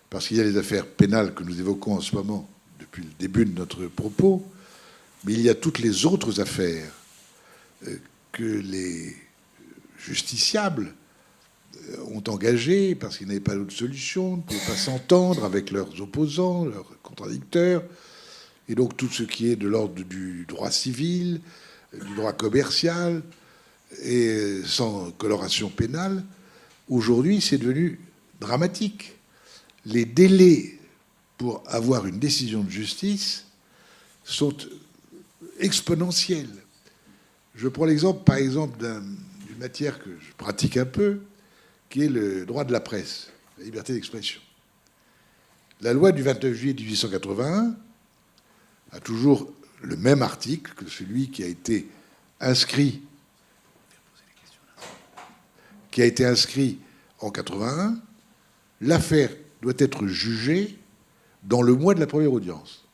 parce qu'il y a les affaires pénales que nous évoquons en ce moment depuis le début de notre propos, mais il y a toutes les autres affaires que les justiciables ont engagées parce qu'ils n'avaient pas d'autre solution, ne pouvaient pas s'entendre avec leurs opposants, leurs contradicteurs. Et donc tout ce qui est de l'ordre du droit civil, du droit commercial, et sans coloration pénale, aujourd'hui c'est devenu dramatique. Les délais pour avoir une décision de justice sont exponentiels. Je prends l'exemple, par exemple, d'une matière que je pratique un peu, qui est le droit de la presse, la liberté d'expression. La loi du 29 juillet 1881 a toujours le même article que celui qui a été inscrit en 81, l'affaire doit être jugée dans le mois de la première audience.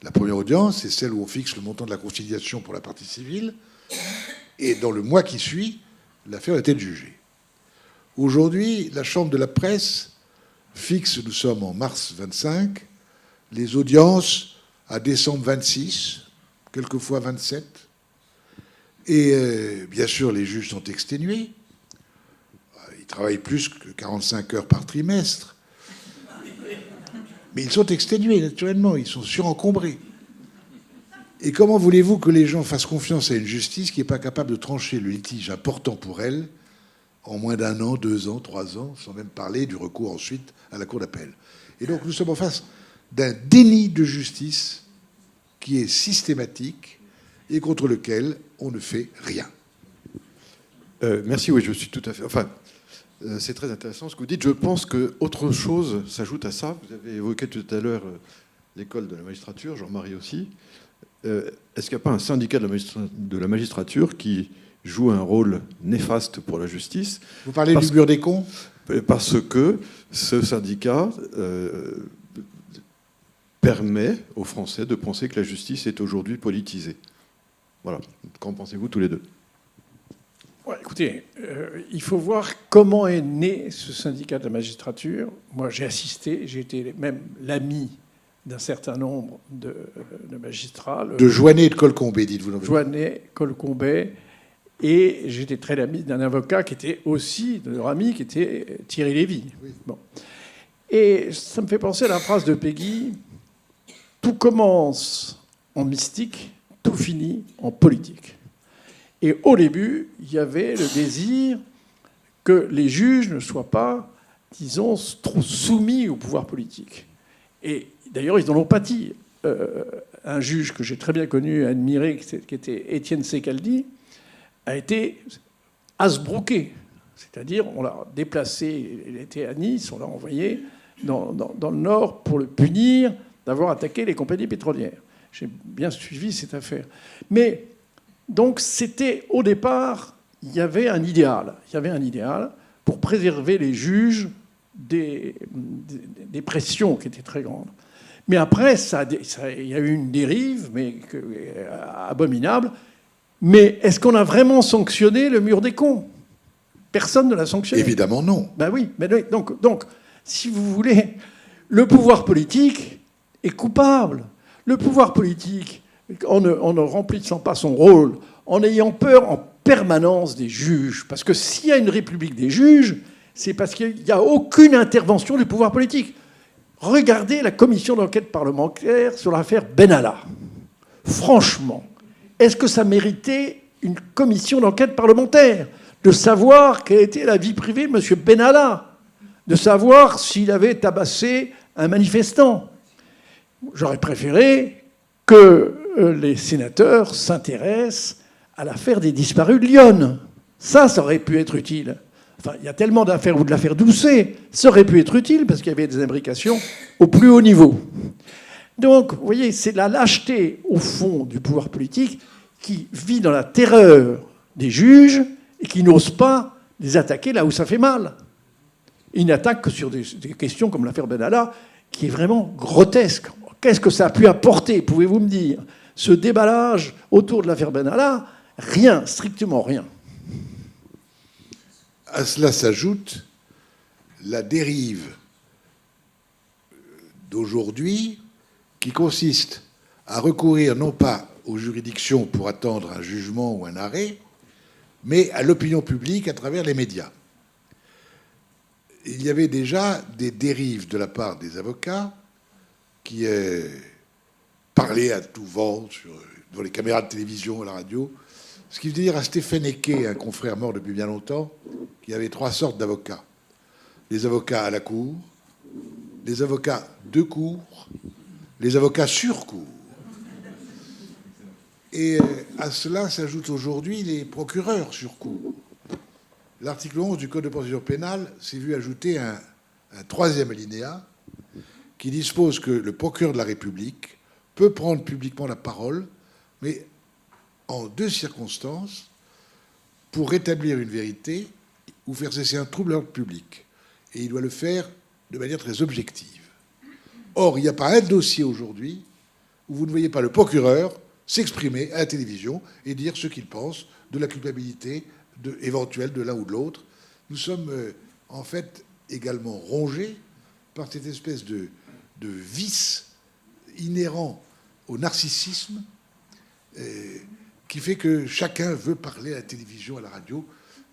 La première audience, c'est celle où on fixe le montant de la conciliation pour la partie civile, et dans le mois qui suit, l'affaire doit être jugée. Aujourd'hui, la Chambre de la presse fixe, nous sommes en mars 25, les audiences à décembre 26, quelquefois 27. Et bien sûr, les juges sont exténués. Ils travaillent plus que 45 heures par trimestre. Mais ils sont exténués, naturellement. Ils sont surencombrés. Et comment voulez-vous que les gens fassent confiance à une justice qui n'est pas capable de trancher le litige important pour elle en moins d'1 an, 2 ans, 3 ans, sans même parler du recours ensuite à la Cour d'appel. Et donc nous sommes en face d'un déni de justice qui est systématique et contre lequel on ne fait rien. Merci, oui, je suis tout à fait... Enfin, c'est très intéressant ce que vous dites. Je pense qu'autre chose s'ajoute à ça. Vous avez évoqué tout à l'heure l'école de la magistrature, Jean-Marie aussi. Est-ce qu'il n'y a pas un syndicat de la magistrature qui joue un rôle néfaste pour la justice? Vous parlez du mur des cons? Parce que ce syndicat permet aux Français de penser que la justice est aujourd'hui politisée. Voilà. Qu'en pensez-vous tous les deux? Ouais, écoutez, il faut voir comment est né ce syndicat de la magistrature. Moi, j'ai assisté, j'ai été même l'ami d'un certain nombre de magistrats. De Joannet et de Colcombet, dites-vous. Joannet, Colcombet. Et j'étais très l'ami d'un avocat qui était aussi de leur ami, qui était Thierry Lévy. Oui. Bon. Et ça me fait penser à la phrase de Péguy: tout commence en mystique, tout finit en politique. Et au début, il y avait le désir que les juges ne soient pas, disons, trop soumis au pouvoir politique. Et d'ailleurs, ils en ont pâti. Un juge que j'ai très bien connu, admiré, qui était Étienne Secaldi, a été asbrouqué. C'est-à-dire, on l'a déplacé, il était à Nice, on l'a envoyé dans le Nord pour le punir d'avoir attaqué les compagnies pétrolières. J'ai bien suivi cette affaire. Mais, donc, c'était, au départ, il y avait un idéal. Il y avait un idéal pour préserver les juges des pressions qui étaient très grandes. Mais après, il y a eu une dérive, mais abominable. Mais est-ce qu'on a vraiment sanctionné le mur des cons? Personne ne l'a sanctionné. Évidemment non. Ben oui. Donc, si vous voulez, le pouvoir politique est coupable. Le pouvoir politique, en ne remplissant pas son rôle, en ayant peur en permanence des juges. Parce que s'il y a une république des juges, c'est parce qu'il n'y a aucune intervention du pouvoir politique. Regardez la commission d'enquête parlementaire sur l'affaire Benalla. Franchement, est-ce que ça méritait une commission d'enquête parlementaire? De savoir quelle était la vie privée de M. Benalla, de savoir s'il avait tabassé un manifestant. J'aurais préféré que les sénateurs s'intéressent à l'affaire des disparus de Lyon. Ça aurait pu être utile. Enfin, il y a tellement d'affaires, ou de l'affaire Doucet, ça aurait pu être utile parce qu'il y avait des imbrications au plus haut niveau. Donc, vous voyez, c'est la lâcheté, au fond, du pouvoir politique qui vit dans la terreur des juges et qui n'ose pas les attaquer là où ça fait mal. Ils n'attaquent que sur des questions comme l'affaire Benalla, qui est vraiment grotesque. Qu'est-ce que ça a pu apporter, pouvez-vous me dire? Ce déballage autour de l'affaire Benalla, rien, strictement rien. À cela s'ajoute la dérive d'aujourd'hui qui consiste à recourir non pas aux juridictions pour attendre un jugement ou un arrêt, mais à l'opinion publique à travers les médias. Il y avait déjà des dérives de la part des avocats qui parlaient à tout vent devant les caméras de télévision, à la radio, ce qui veut dire à Stéphane Eke, un confrère mort depuis bien longtemps, qu'il y avait 3 sortes d'avocats. Les avocats à la cour, les avocats de cour, les avocats sur cour. Et à cela s'ajoutent aujourd'hui les procureurs sur cour. L'article 11 du Code de procédure pénale s'est vu ajouter un 3e alinéa qui dispose que le procureur de la République peut prendre publiquement la parole, mais en 2 circonstances, pour rétablir une vérité ou faire cesser un trouble à l'ordre public. Et il doit le faire de manière très objective. Or, il n'y a pas un dossier aujourd'hui où vous ne voyez pas le procureur s'exprimer à la télévision et dire ce qu'il pense de la culpabilité éventuelle de l'un ou de l'autre. Nous sommes en fait également rongés par cette espèce de vice inhérent au narcissisme qui fait que chacun veut parler à la télévision, à la radio.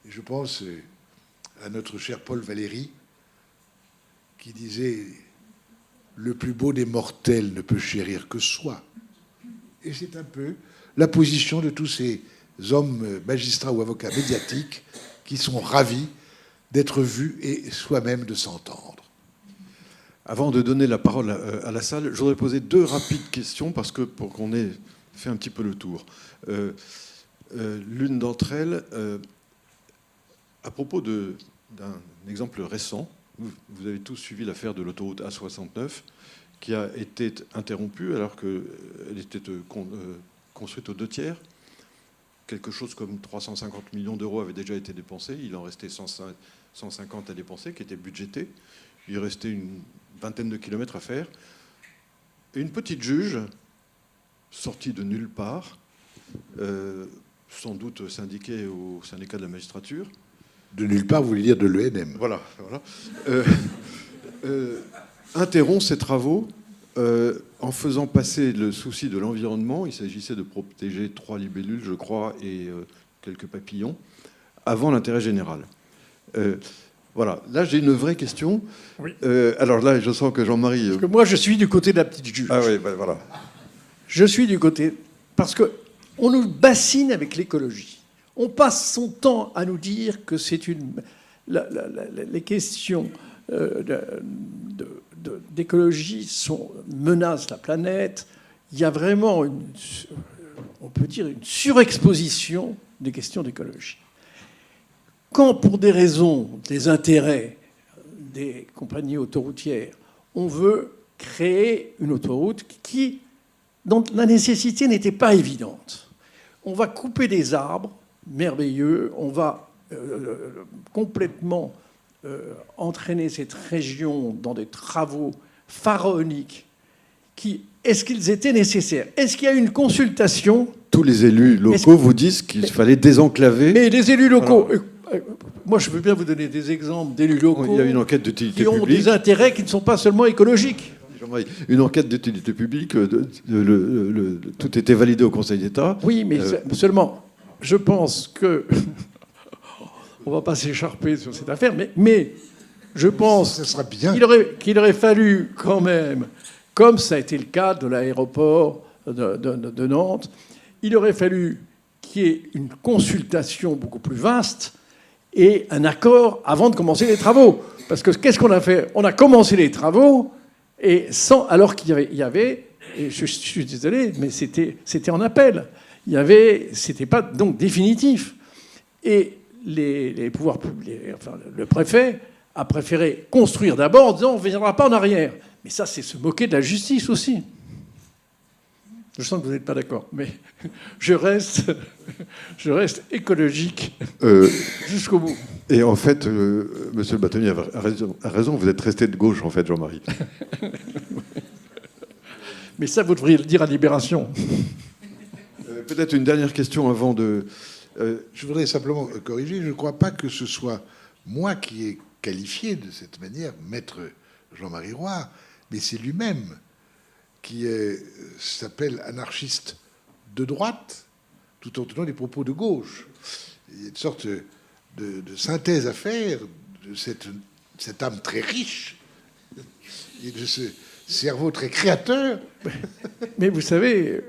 Et je pense à notre cher Paul Valéry qui disait « Le plus beau des mortels ne peut chérir que soi ». Et c'est un peu la position de tous ces hommes, magistrats ou avocats médiatiques qui sont ravis d'être vus et soi-même de s'entendre. Avant de donner la parole à la salle, je voudrais poser 2 rapides questions pour qu'on ait fait un petit peu le tour. L'une d'entre elles, à propos d'un exemple récent, vous avez tous suivi l'affaire de l'autoroute A69 qui a été interrompue alors qu'elle était construite aux 2 tiers. Quelque chose comme 350 millions d'euros avaient déjà été dépensés. Il en restait 150 à dépenser, qui étaient budgétés. Il restait une vingtaine de kilomètres à faire. Et une petite juge, sortie de nulle part, sans doute syndiquée au syndicat de la magistrature. De nulle part, vous voulez dire de l'ENM. Voilà. Interrompt ses travaux en faisant passer le souci de l'environnement. Il s'agissait de protéger 3 libellules, je crois, et quelques papillons, avant l'intérêt général. Voilà, là j'ai une vraie question. Oui. Alors là, je sens que Jean-Marie... Parce que moi, je suis du côté de la petite juge. Ah oui, voilà. Je suis du côté... Parce qu'on nous bassine avec l'écologie. On passe son temps à nous dire que c'est les questions d'écologie menacent la planète. Il y a vraiment, on peut dire, une surexposition des questions d'écologie. Quand, pour des raisons, des intérêts des compagnies autoroutières, on veut créer une autoroute dont la nécessité n'était pas évidente, on va couper des arbres merveilleux, on va complètement entraîner cette région dans des travaux pharaoniques. Est-ce qu'ils étaient nécessaires? Est-ce qu'il y a eu une consultation? Tous les élus locaux vous disent qu'il fallait désenclaver... Mais les élus locaux... Voilà. Moi, je veux bien vous donner des exemples d'élus locaux Il y a une enquête d'utilité publique. Qui ont des intérêts qui ne sont pas seulement écologiques. Une enquête d'utilité publique, tout était validé au Conseil d'État. Oui, mais seulement, je pense que... On ne va pas s'écharper sur cette affaire, mais je pense qu'il aurait fallu quand même, comme ça a été le cas de l'aéroport de Nantes, il aurait fallu qu'il y ait une consultation beaucoup plus vaste et un accord avant de commencer les travaux. Parce que qu'est-ce qu'on a fait? On a commencé les travaux et alors qu'il y avait, et je suis désolé, mais c'était en appel. C'était pas donc définitif. Et les pouvoirs publics, enfin le préfet a préféré construire d'abord en disant on ne viendra pas en arrière. Mais ça, c'est se moquer de la justice aussi. Je sens que vous n'êtes pas d'accord, mais je reste écologique jusqu'au bout. Et en fait, monsieur le bâtonnier a raison, vous êtes resté de gauche, en fait, Jean-Marie. Mais ça, vous devriez le dire à Libération. Peut-être une dernière question avant de... Je voudrais simplement corriger, je ne crois pas que ce soit moi qui ai qualifié de cette manière maître Jean-Marie Roy, mais c'est lui-même qui s'appelle anarchiste de droite, tout en tenant des propos de gauche. Il y a une sorte de synthèse à faire de cette âme très riche et de ce cerveau très créateur. Mais vous savez,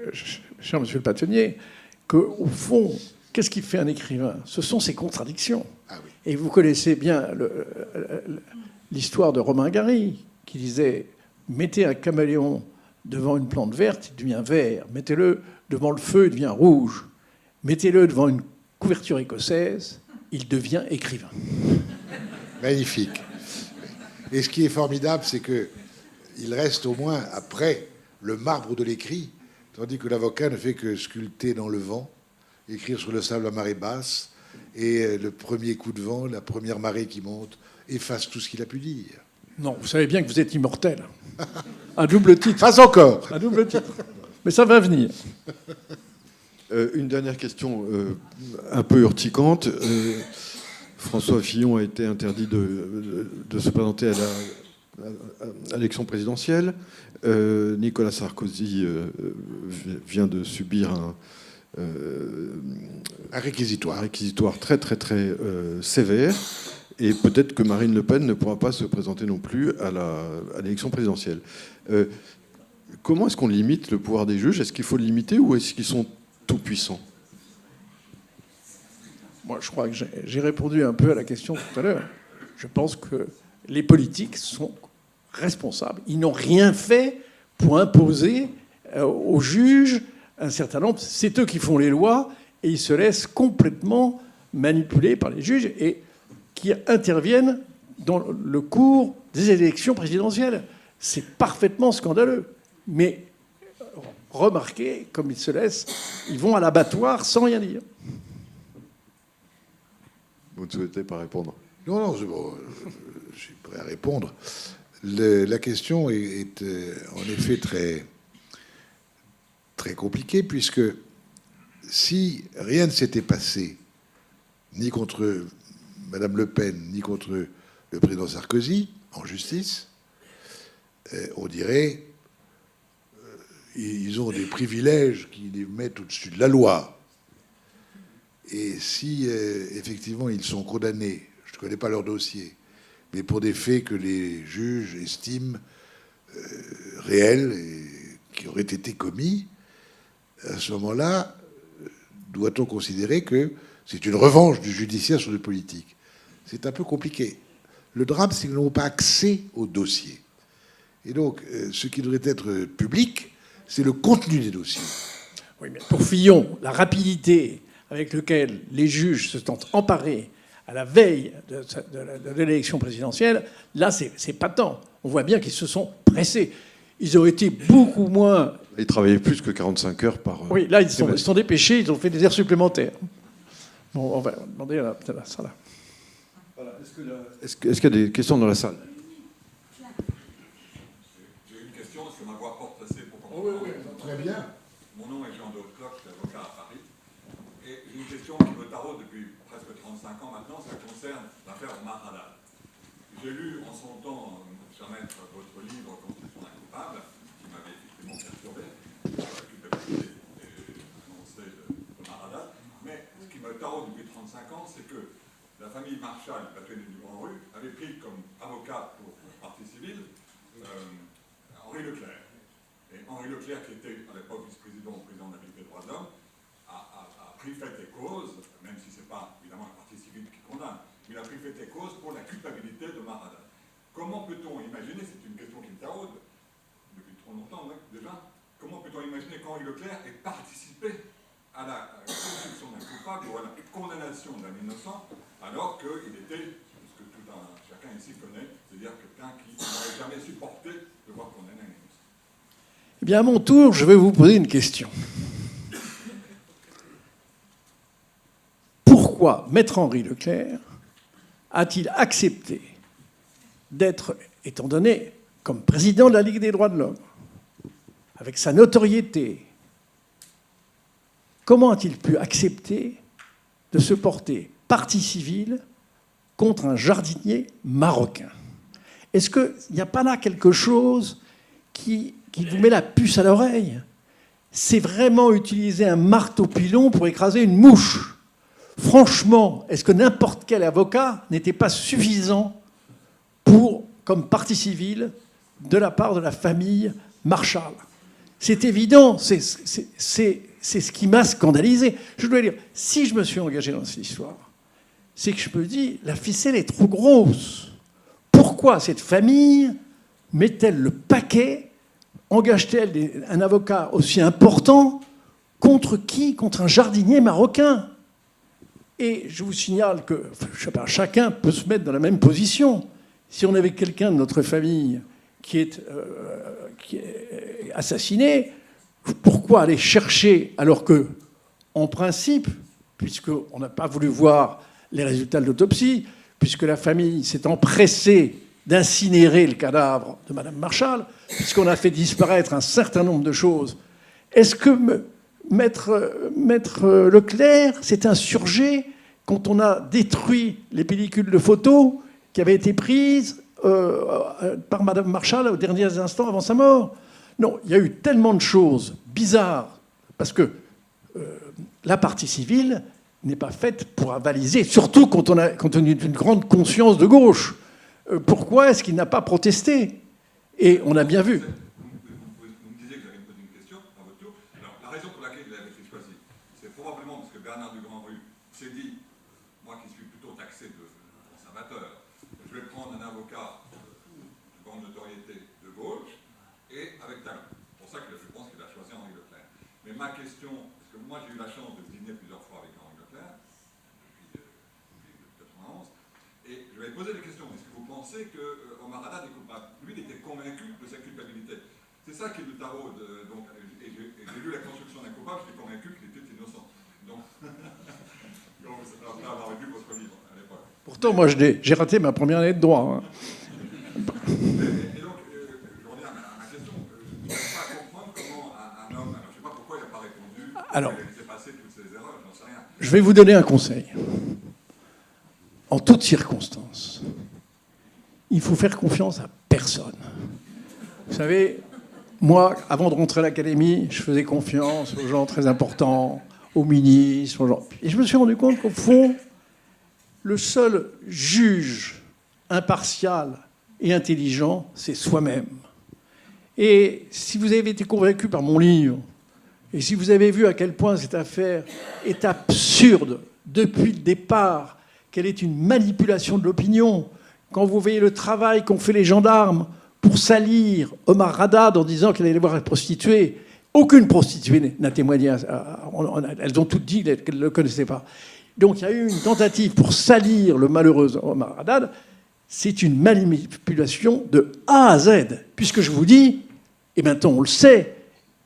cher monsieur le bâtonnier, qu'au fond, qu'est-ce qui fait un écrivain? Ce sont ses contradictions. Ah oui. Et vous connaissez bien l'histoire de Romain Gary, qui disait « Mettez un caméléon devant une plante verte, il devient vert. Mettez-le devant le feu, il devient rouge. Mettez-le devant une couverture écossaise, il devient écrivain. » Magnifique. Et ce qui est formidable, c'est qu'il reste au moins après le marbre de l'écrit, tandis que l'avocat ne fait que sculpter dans le vent, écrire sur le sable à marée basse, et le premier coup de vent, la première marée qui monte, efface tout ce qu'il a pu dire. Non, vous savez bien que vous êtes immortel. Un double titre. Pas encore. Un double titre. Mais ça va venir. Une dernière question un peu urticante. François Fillon a été interdit de se présenter à l'élection présidentielle. Nicolas Sarkozy vient de subir un réquisitoire très très très sévère. Et peut-être que Marine Le Pen ne pourra pas se présenter non plus à l'élection présidentielle. Comment est-ce qu'on limite le pouvoir des juges? Est-ce qu'il faut le limiter ou est-ce qu'ils sont tout puissants? Moi, je crois que j'ai répondu un peu à la question tout à l'heure. Je pense que les politiques sont responsables. Ils n'ont rien fait pour imposer aux juges un certain nombre. C'est eux qui font les lois et ils se laissent complètement manipuler par les juges et qui interviennent dans le cours des élections présidentielles. C'est parfaitement scandaleux. Mais remarquez, comme ils se laissent, ils vont à l'abattoir sans rien dire. Vous ne souhaitez pas répondre? Non, c'est bon, je suis prêt à répondre. La question est en effet très, très compliquée, puisque si rien ne s'était passé, ni contre Madame Le Pen, ni contre le président Sarkozy, en justice, on dirait ils ont des privilèges qui les mettent au-dessus de la loi. Et si, effectivement, ils sont condamnés, je ne connais pas leur dossier, mais pour des faits que les juges estiment réels et qui auraient été commis, à ce moment-là, doit-on considérer que c'est une revanche du judiciaire sur le politique? C'est un peu compliqué. Le drame, c'est qu'ils n'ont pas accès au dossier. Et donc, ce qui devrait être public, c'est le contenu des dossiers. Oui, mais pour Fillon, la rapidité avec laquelle les juges se sont emparés à la veille de l'élection présidentielle, là, c'est patent. On voit bien qu'ils se sont pressés. Ils auraient été beaucoup moins... Ils travaillaient plus que 45 heures par... Oui, là, ils se sont dépêchés, ils ont fait des heures supplémentaires. Bon, on va demander à la salle. Voilà. Est-ce qu'il y a des questions dans la salle? J'ai une question, est-ce que ma voix porte assez pour comprendre? Oui, très bien. Mon nom est Jean Daucloc, je suis avocat à Paris. Et j'ai une question qui me taraude depuis presque 35 ans maintenant, ça concerne l'affaire Omar Haddad. J'ai lu en son temps, cher maître, votre livre Constitution d'un coupable, qui m'avait effectivement perturbé, sur la culpabilité annoncée d'Omar Haddad. Mais ce qui me taraude depuis 35 ans, c'est que la famille Marshall, bâtonnée du Grand Rue, avait pris comme avocat pour partie civile Henri Leclerc. Et Henri Leclerc, qui était à l'époque vice-président au président de la Ligue des droits de l'homme, a pris fait et cause, même si ce n'est pas évidemment la partie civile qui condamne, mais il a pris fait et cause pour la culpabilité de Haddad. Comment peut-on imaginer, c'est une question qui me taraude depuis trop longtemps déjà, comment peut-on imaginer qu'Henri Leclerc ait participé à la construction d'un coupable ou à la condamnation d'un innocent, alors qu'il était, ce que chacun ici connaît, c'est-à-dire quelqu'un qui n'aurait jamais supporté de voir condamner un innocent? Eh bien, à mon tour, je vais vous poser une question. Pourquoi Maître Henri Leclerc a-t-il accepté d'être, étant donné, comme président de la Ligue des droits de l'homme, avec sa notoriété, comment a-t-il pu accepter de se porter partie civile contre un jardinier marocain? Est-ce qu'il n'y a pas là quelque chose qui vous met la puce à l'oreille? C'est vraiment utiliser un marteau-pilon pour écraser une mouche. Franchement, est-ce que n'importe quel avocat n'était pas suffisant comme partie civile de la part de la famille Marshall? C'est évident, c'est ce qui m'a scandalisé. Je dois dire, si je me suis engagé dans cette histoire, c'est que je me dis, la ficelle est trop grosse. Pourquoi cette famille met-elle le paquet, engage-t-elle un avocat aussi important contre qui? Contre un jardinier marocain. Et je vous signale que je sais pas, chacun peut se mettre dans la même position. Si on avait quelqu'un de notre famille qui est assassiné, pourquoi aller chercher alors que, en principe, puisqu'on n'a pas voulu voir les résultats de l'autopsie, puisque la famille s'est empressée d'incinérer le cadavre de Mme Marchal, puisqu'on a fait disparaître un certain nombre de choses. Est-ce que Maître Leclerc s'est insurgé quand on a détruit les pellicules de photos qui avaient été prises par Mme Marchal aux derniers instants avant sa mort? Non, il y a eu tellement de choses bizarres, parce que la partie civile n'est pas faite pour avaliser, surtout quand on a une grande conscience de gauche. Pourquoi est-ce qu'il n'a pas protesté? Et on a bien vu. Vous me disiez que j'allais me poser une question à votre tour. Alors, la raison pour laquelle il avait été choisi, c'est probablement parce que Bernard du Grand-Rue s'est dit, moi qui suis plutôt taxé de conservateur, je vais prendre un avocat de grande notoriété de gauche et avec talent. C'est pour ça que je pense qu'il a choisi Henri Leclerc. Mais ma question, parce que moi j'ai eu la chance de dîner plusieurs fois avec Henri Leclerc, depuis 1991, et je vais poser des questions. Est-ce que vous pensez que Omar Haddad est coupable? Lui, il était convaincu de sa culpabilité. C'est ça qui est le tarot. Et j'ai lu La construction d'un coupable, j'étais convaincu qu'il était innocent. Donc, après avoir lu votre livre à l'époque. Pourtant, moi, j'ai raté ma première année de droit. Hein. Et donc, je reviens à ma question. Je ne peux pas comprendre comment un homme, alors, je ne sais pas pourquoi il n'a pas répondu, Alors, il a laissé passer toutes ces erreurs, j'en sais rien. Je vais vous donner un conseil. En toutes circonstances, il faut faire confiance à personne. Vous savez, moi, avant de rentrer à l'académie, je faisais confiance aux gens très importants, aux ministres, aux gens. Et je me suis rendu compte qu'au fond, le seul juge impartial et intelligent, c'est soi-même. Et si vous avez été convaincu par mon livre, et si vous avez vu à quel point cette affaire est absurde depuis le départ, qu'elle est une manipulation de l'opinion, quand vous voyez le travail qu'ont fait les gendarmes pour salir Omar Haddad en disant qu'elle allait voir une prostituée, aucune prostituée n'a témoigné. Elles ont toutes dit qu'elles ne le connaissaient pas. Donc il y a eu une tentative pour salir le malheureux Omar Haddad. C'est une manipulation de A à Z. Puisque je vous dis, et maintenant on le sait,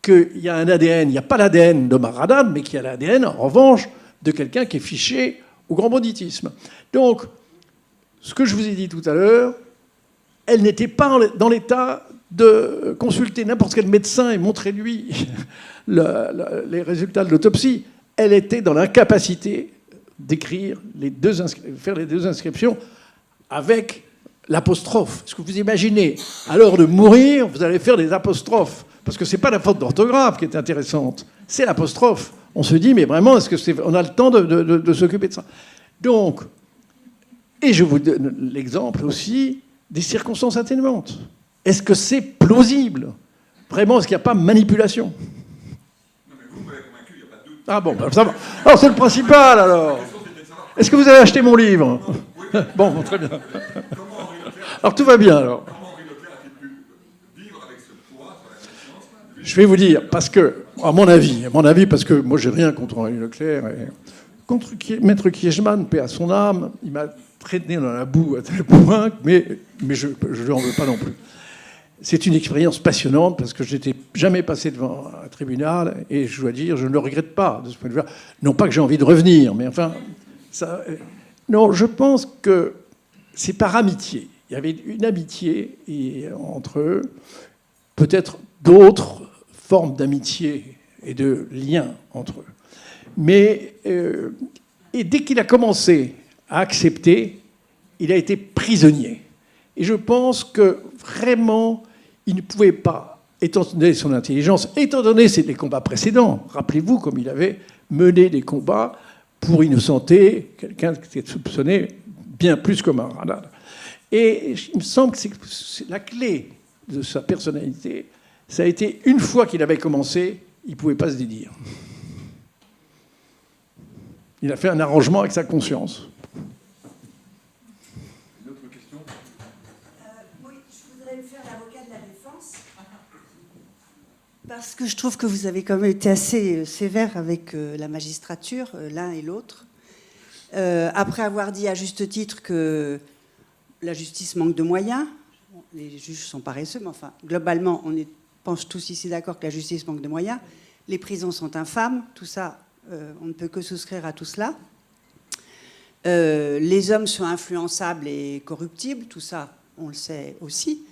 qu'il y a un ADN, il n'y a pas l'ADN d'Omar Haddad, mais qu'il y a l'ADN, en revanche, de quelqu'un qui est fiché au grand banditisme. Donc, ce que je vous ai dit tout à l'heure, elle n'était pas dans l'état de consulter n'importe quel médecin et montrer-lui les résultats de l'autopsie. Elle était dans l'incapacité d'écrire faire les deux inscriptions avec l'apostrophe. Est-ce que vous imaginez, à l'heure de mourir, vous allez faire des apostrophes? Parce que ce n'est pas la faute d'orthographe qui est intéressante, c'est l'apostrophe. On se dit, mais vraiment, on a le temps de s'occuper de ça? Donc, et je vous donne l'exemple aussi des circonstances atténuantes. Est-ce que c'est plausible? Vraiment, est-ce qu'il n'y a pas manipulation? Non, mais vous m'avez convaincu, il n'y a pas de doute. Ah bon, ben ça va. Alors, c'est le principal, alors. Est-ce que vous avez acheté mon livre? Oui. Bon, très bien. Comment Henri Leclerc, Alors, tout va bien, alors. comment Henri Leclerc a-t-il pu vivre avec ce poids sur la conscience? Je vais vous dire, parce que, à mon avis, parce que moi, j'ai rien contre Henri Leclerc. Et contre Maître Kiechman, paix à son âme, il m'a traîné dans la boue à tel point, mais je ne lui en veux pas non plus. C'est une expérience passionnante parce que je n'étais jamais passé devant un tribunal et je dois dire, je ne le regrette pas de ce point de vue-là. Non pas que j'ai envie de revenir, mais enfin, ça. Non, je pense que c'est par amitié. Il y avait une amitié entre eux, peut-être d'autres formes d'amitié et de liens entre eux. Mais et dès qu'il a commencé à accepter, il a été prisonnier. Et je pense que vraiment, il ne pouvait pas, étant donné son intelligence, étant donné les combats précédents, rappelez-vous comme il avait mené des combats pour innocenter quelqu'un qui était soupçonné bien plus comme un Haddad. Et il me semble que c'est la clé de sa personnalité. Ça a été, une fois qu'il avait commencé, il ne pouvait pas se dédire. Il a fait un arrangement avec sa conscience. Une autre question? Oui, je voudrais me faire l'avocat de la défense. Parce que je trouve que vous avez quand même été assez sévère avec la magistrature, l'un et l'autre. Après avoir dit à juste titre que la justice manque de moyens, les juges sont paresseux, mais enfin, globalement, pense tous ici d'accord que la justice manque de moyens, les prisons sont infâmes, tout ça, On ne peut que souscrire à tout cela. Les hommes sont influençables et corruptibles, tout ça, on le sait aussi.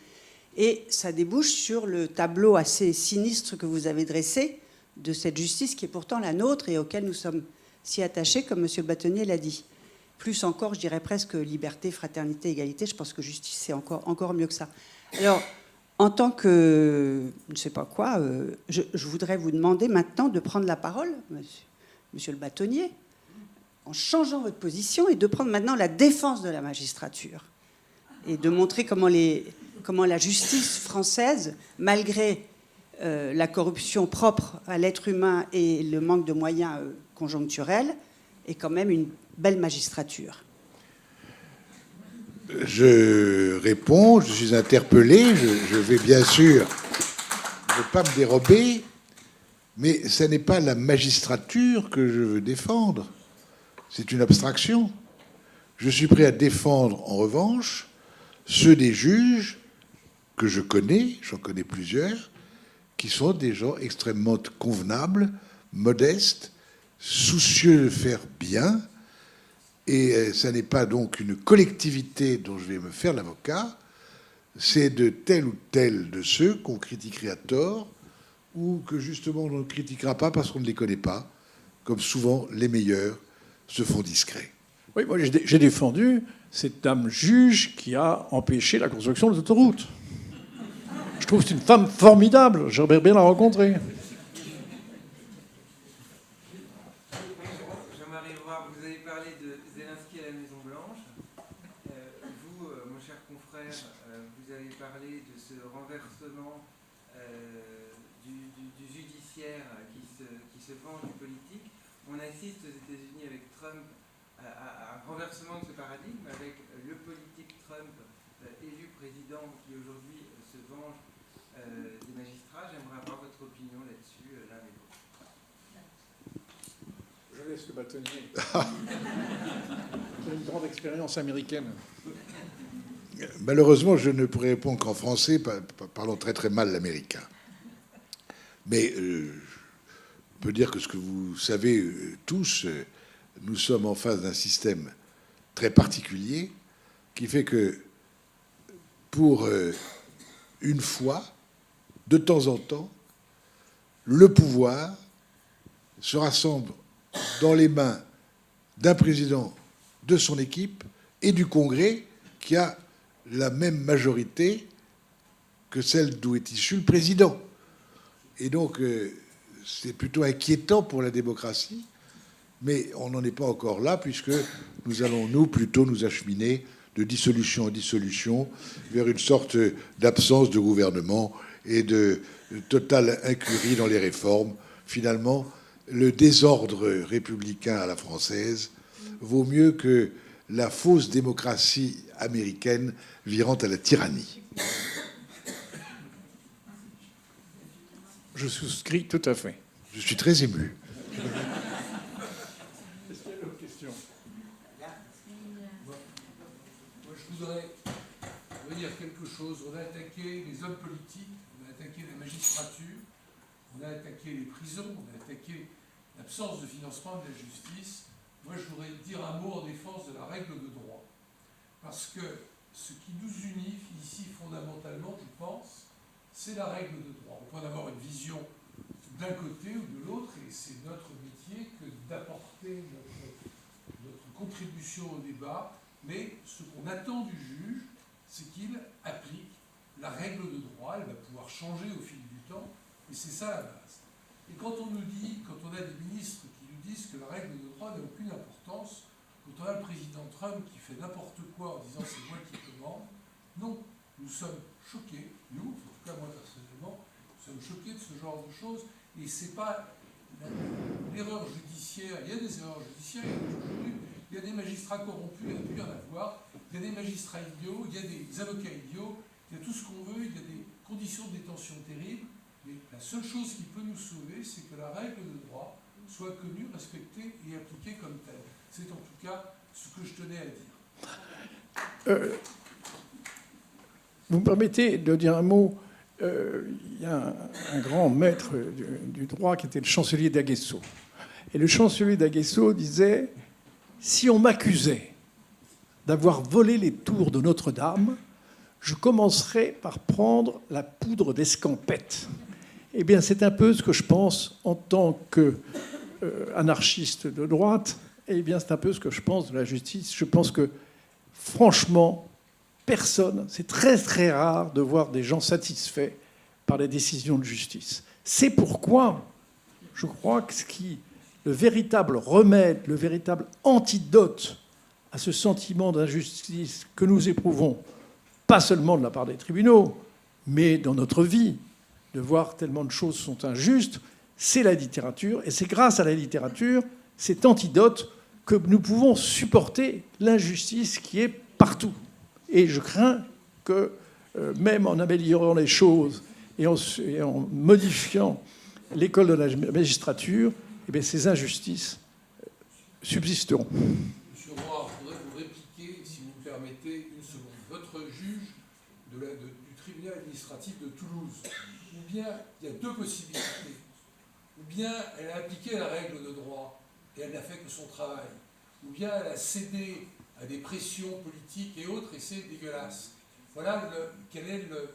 Et ça débouche sur le tableau assez sinistre que vous avez dressé de cette justice qui est pourtant la nôtre et auquel nous sommes si attachés, comme M. le bâtonnier l'a dit. Plus encore, je dirais presque liberté, fraternité, égalité. Je pense que justice, c'est encore mieux que ça. Alors, en tant que, je ne sais pas quoi, je voudrais vous demander maintenant de prendre la parole, monsieur le bâtonnier, en changeant votre position et de prendre maintenant la défense de la magistrature et de montrer comment la justice française, malgré la corruption propre à l'être humain et le manque de moyens conjoncturels, est quand même une belle magistrature. Je réponds, je suis interpellé, je vais bien sûr ne pas me dérober, mais ce n'est pas la magistrature que je veux défendre, c'est une abstraction. Je suis prêt à défendre, en revanche, ceux des juges que je connais, j'en connais plusieurs, qui sont des gens extrêmement convenables, modestes, soucieux de faire bien. Et ça n'est pas donc une collectivité dont je vais me faire l'avocat, c'est de tel ou tel de ceux qu'on critiquerait à tort ou que justement on ne critiquera pas parce qu'on ne les connaît pas, comme souvent les meilleurs se font discrets. Oui, moi j'ai défendu cette dame juge qui a empêché la construction de l'autoroute. Je trouve que c'est une femme formidable, j'aimerais bien la rencontrer. Jean-Marie Roy, vous avez parlé de Zelensky à la Maison-Blanche. Vous, mon cher confrère, vous avez parlé de ce renversement du judiciaire qui se venge du politique. On assiste aux États-Unis avec Trump à un renversement de ce paradigme, avec le politique Trump élu président qui aujourd'hui se venge des magistrats. J'aimerais avoir votre opinion là-dessus, l'un et l'autre. Je laisse le bâtonnier. C'est une grande expérience américaine. Malheureusement, je ne pourrais répondre qu'en français, parlant très très mal l'américain. Mais je peux dire que ce que vous savez tous, nous sommes en face d'un système très particulier qui fait que pour une fois, de temps en temps, le pouvoir se rassemble dans les mains d'un président de son équipe et du Congrès qui a la même majorité que celle d'où est issu le président. Et donc, c'est plutôt inquiétant pour la démocratie, mais on n'en est pas encore là, puisque nous allons, nous, plutôt nous acheminer de dissolution en dissolution vers une sorte d'absence de gouvernement et de totale incurie dans les réformes. Finalement, le désordre républicain à la française vaut mieux que la fausse démocratie américaine virant à la tyrannie. Je souscris tout à fait. Je suis très ému. Est-ce qu'il y a d'autres questions ? Moi, je voudrais dire quelque chose. On a attaqué les hommes politiques, on a attaqué la magistrature, on a attaqué les prisons, on a attaqué l'absence de financement de la justice. Moi, je voudrais dire un mot en défense de la règle de droit. Parce que ce qui nous unit ici fondamentalement, je pense, c'est la règle de droit. On peut avoir une vision d'un côté ou de l'autre, et c'est notre métier que d'apporter notre contribution au débat. Mais ce qu'on attend du juge, c'est qu'il applique la règle de droit. Elle va pouvoir changer au fil du temps, et c'est ça la base. Et quand on nous dit, quand on a des ministres qui nous disent que la règle de droit n'a aucune importance, quand on a le président Trump qui fait n'importe quoi en disant c'est moi qui commande, non, nous sommes choqués, nous, en tout cas moi personnellement, nous sommes choqués de ce genre de choses, et c'est pas l'erreur judiciaire, il y a des erreurs judiciaires, il y a des magistrats corrompus, il y a pu y en avoir, il y a des magistrats idiots, il y a des avocats idiots, il y a tout ce qu'on veut, il y a des conditions de détention terribles, mais la seule chose qui peut nous sauver, c'est que la règle de droit soit connue, respectée et appliquée comme telle. C'est en tout cas ce que je tenais à dire. Vous me permettez de dire un mot. Il y a un grand maître du droit qui était le chancelier d'Aguesseau. Et le chancelier d'Aguesseau disait « Si on m'accusait d'avoir volé les tours de Notre-Dame, je commencerais par prendre la poudre d'escampette. » Eh bien, c'est un peu ce que je pense en tant qu'anarchiste de droite. Eh bien, c'est un peu ce que je pense de la justice. Je pense que, franchement, personne, c'est très très rare de voir des gens satisfaits par les décisions de justice. C'est pourquoi je crois que le véritable remède, le véritable antidote à ce sentiment d'injustice que nous éprouvons, pas seulement de la part des tribunaux, mais dans notre vie, de voir tellement de choses sont injustes, c'est la littérature. Et c'est grâce à la littérature, cet antidote, que nous pouvons supporter l'injustice qui est partout. Et je crains que, même en améliorant les choses et en modifiant l'école de la magistrature, eh bien, ces injustices subsisteront. Monsieur Roy, je voudrais vous répliquer, si vous me permettez, une seconde. Votre juge du tribunal administratif de Toulouse, ou bien il y a deux possibilités. Ou bien elle a appliqué la règle de droit et elle n'a fait que son travail. Ou bien elle a cédé à des pressions politiques et autres, et c'est dégueulasse. Voilà quel est le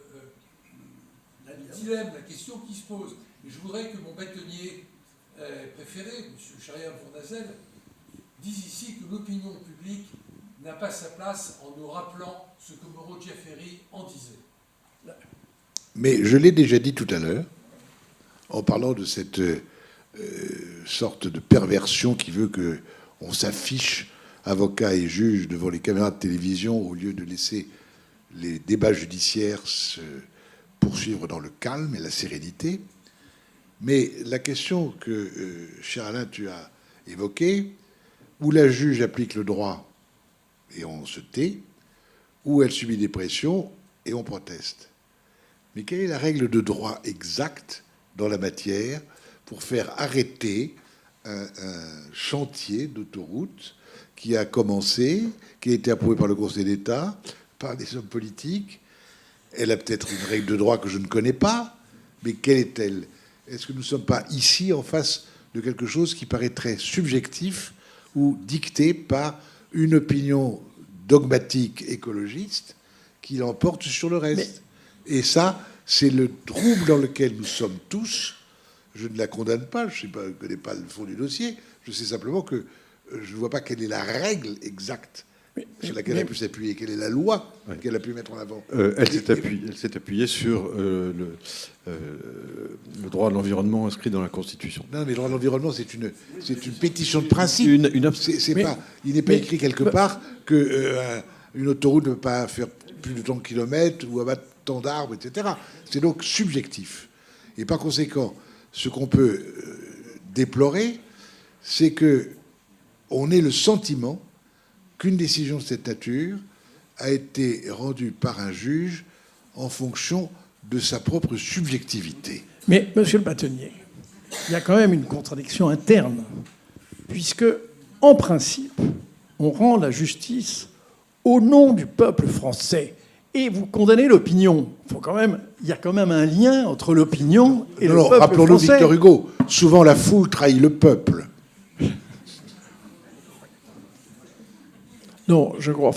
dilemme, la question qui se pose. Et je voudrais que mon bâtonnier préféré, M. Chériam Fournazel, dise ici que l'opinion publique n'a pas sa place en nous rappelant ce que Moreau Jaffery en disait. Mais je l'ai déjà dit tout à l'heure, en parlant de cette sorte de perversion qui veut qu'on s'affiche avocat et juge devant les caméras de télévision au lieu de laisser les débats judiciaires se poursuivre dans le calme et la sérénité. Mais la question que, cher Alain, tu as évoquée, où la juge applique le droit et on se tait, où elle subit des pressions et on proteste. Mais quelle est la règle de droit exacte dans la matière pour faire arrêter un chantier d'autoroute qui a commencé, qui a été approuvé par le Conseil d'État, par des hommes politiques? Elle a peut-être une règle de droit que je ne connais pas, mais quelle est-elle? Est-ce que nous ne sommes pas ici en face de quelque chose qui paraît très subjectif ou dicté par une opinion dogmatique écologiste qui l'emporte sur le reste? Et ça, c'est le trouble dans lequel nous sommes tous. Je ne la condamne pas, je ne connais pas le fond du dossier, je sais simplement que je ne vois pas quelle est la règle exacte sur laquelle elle a pu s'appuyer, quelle est la loi qu'elle a pu mettre en avant. Elle s'est appuyée sur le droit de l'environnement inscrit dans la Constitution. Non, mais le droit de l'environnement, c'est une pétition de principe. Il n'est pas écrit quelque part qu'une autoroute ne peut pas faire plus de tant de kilomètres ou abattre tant d'arbres, etc. C'est donc subjectif. Et par conséquent, ce qu'on peut déplorer, c'est qu'on ait le sentiment qu'une décision de cette nature a été rendue par un juge en fonction de sa propre subjectivité. Mais, monsieur le bâtonnier, il y a quand même une contradiction interne, puisque, en principe, on rend la justice au nom du peuple français. Et vous condamnez l'opinion. Il y a quand même un lien entre l'opinion et le peuple français. Rappelons-nous Victor Hugo. Souvent, la foule trahit le peuple. Non, je crois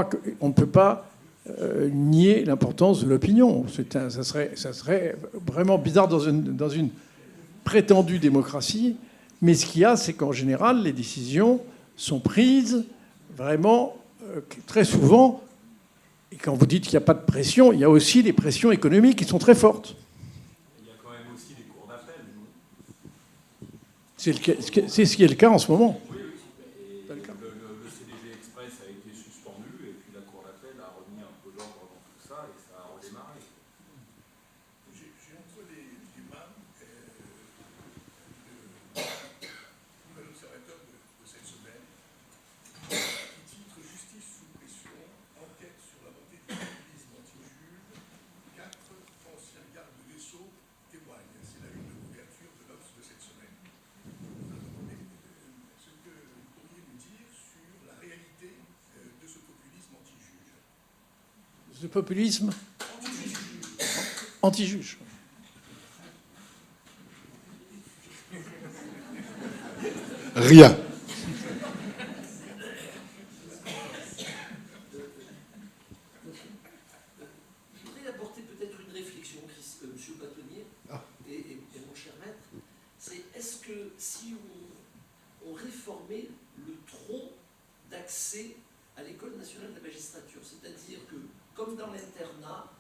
qu'on ne peut pas nier l'importance de l'opinion. Ça serait vraiment bizarre dans une prétendue démocratie. Mais ce qu'il y a, c'est qu'en général, les décisions sont prises vraiment très souvent. Et quand vous dites qu'il n'y a pas de pression, il y a aussi des pressions économiques qui sont très fortes. Il y a quand même aussi des cours d'appel, non? C'est ce qui est le cas en ce moment. Oui, oui. Et le CDG Express a été suspendu, et puis la Cour d'appel a remis un peu d'ordre dans tout ça, et ça a redémarré. J'ai entre les mains un observateur de cette semaine qui titre Justice sous pression, enquête sur la montée du populisme anti-juge, 4 anciens gardes de vaisseau témoignent. C'est la une de couverture de l'Obs de cette semaine. Ce que vous pourriez nous dire sur la réalité de ce populisme anti-juge? Ce populisme anti-juge. Rien. Je voudrais apporter peut-être une réflexion, monsieur le bâtonnier et mon cher maître. C'est est-ce que si on réformait le tronc d'accès à l'École nationale de la magistrature, c'est-à-dire que, comme dans l'internat,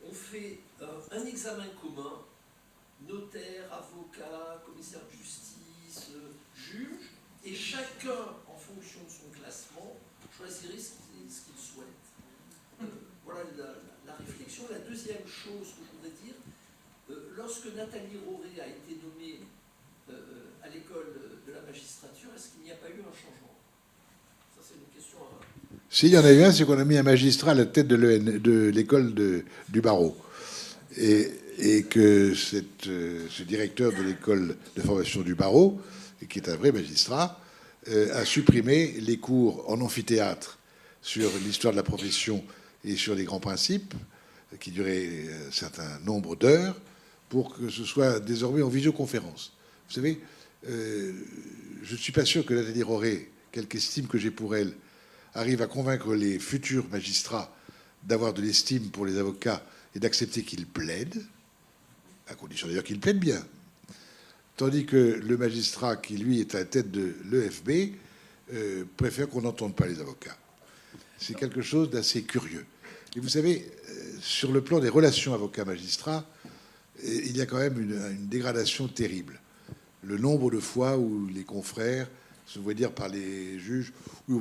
on fait un examen commun, notaire, avocat, commissaire de justice, juge, et chacun, en fonction de son classement, choisirait ce qu'il souhaite. Voilà la réflexion. La deuxième chose que je voudrais dire, lorsque Nathalie Roré a été nommée à l'école de la magistrature, est-ce qu'il n'y a pas eu un changement? Ça, c'est une question à... S'il y en a eu un, c'est qu'on a mis un magistrat à la tête de l'école du barreau. Et que ce directeur de l'école de formation du barreau, qui est un vrai magistrat, a supprimé les cours en amphithéâtre sur l'histoire de la profession et sur les grands principes, qui duraient un certain nombre d'heures, pour que ce soit désormais en visioconférence. Vous savez, je ne suis pas sûr que Nathalie Roré, quelque estime que j'ai pour elle, arrive à convaincre les futurs magistrats d'avoir de l'estime pour les avocats et d'accepter qu'ils plaident, à condition d'ailleurs qu'ils plaident bien. Tandis que le magistrat qui, lui, est à la tête de l'EFB, préfère qu'on n'entende pas les avocats. C'est quelque chose d'assez curieux. Et vous savez, sur le plan des relations avocats-magistrats, il y a quand même une dégradation terrible. Le nombre de fois où les confrères se voient dire par les juges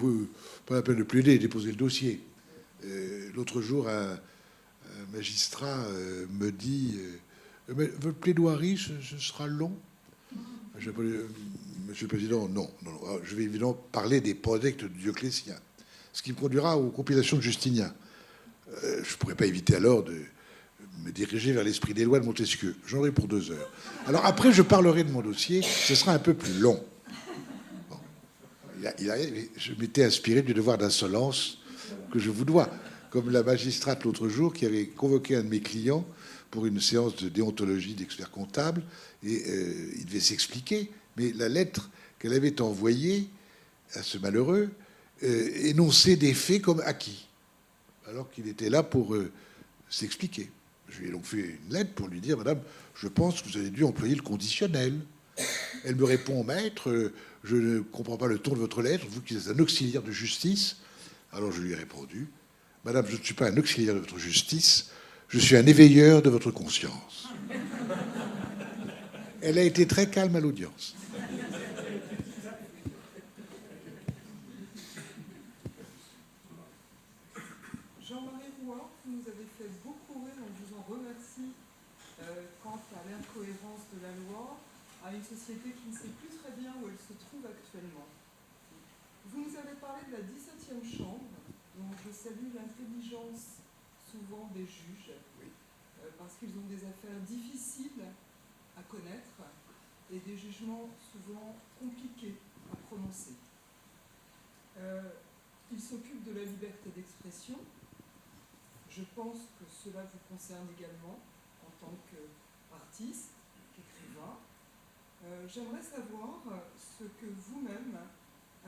« pas la peine de plaider, déposer le dossier ». L'autre jour, un magistrat me dit mais votre plaidoirie, ce sera long. Monsieur le Président, non. Je vais évidemment parler des prolectes de Dioclétien, ce qui me conduira aux compilations de Justinien. Je ne pourrais pas éviter alors de me diriger vers l'esprit des lois de Montesquieu. J'en aurai pour 2 heures. Alors après, je parlerai de mon dossier. Ce sera un peu plus long. Bon. Je m'étais inspiré du devoir d'insolence que je vous dois. Comme la magistrate l'autre jour qui avait convoqué un de mes clients pour une séance de déontologie d'expert comptable, et il devait s'expliquer, mais la lettre qu'elle avait envoyée à ce malheureux énonçait des faits comme acquis, alors qu'il était là pour s'expliquer. Je lui ai donc fait une lettre pour lui dire « Madame, je pense que vous avez dû employer le conditionnel ». Elle me répond « Maître, je ne comprends pas le ton de votre lettre, vous qui êtes un auxiliaire de justice ». Alors je lui ai répondu « Madame, je ne suis pas un auxiliaire de votre justice, je suis un éveilleur de votre conscience. » Elle a été très calme à l'audience. Jean-Marie Roy, vous nous avez fait beaucoup rire, on vous en remercie quant à l'incohérence de la loi, à une société qui ne sait plus très bien où elle se trouve actuellement. Vous nous avez parlé de la 17e chambre, dont je salue l'intelligence souvent des juges, parce qu'ils ont des affaires difficiles à connaître et des jugements souvent compliqués à prononcer. Ils s'occupent de la liberté d'expression. Je pense que cela vous concerne également en tant qu'artiste, qu'écrivain. J'aimerais savoir ce que vous-même,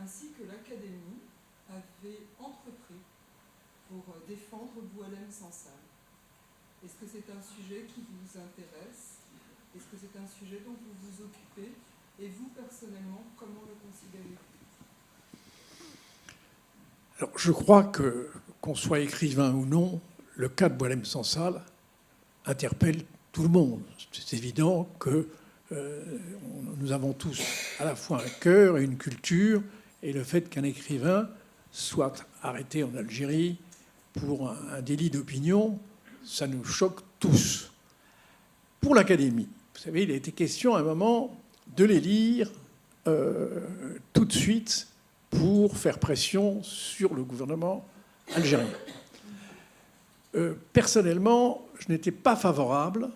ainsi que l'Académie, avez entrepris pour défendre Boualem Sansal. Est-ce que c'est un sujet qui vous intéresse? Est-ce que c'est un sujet dont vous vous occupez? Et vous, personnellement, comment le considérez-vous? Alors, je crois que, qu'on soit écrivain ou non, le cas de Boualem Sansal interpelle tout le monde. C'est évident que nous avons tous à la fois un cœur et une culture, et le fait qu'un écrivain soit arrêté en Algérie pour un délit d'opinion, ça nous choque tous. Pour l'Académie, vous savez, il a été question à un moment de les lire tout de suite pour faire pression sur le gouvernement algérien. Personnellement, je n'étais pas favorable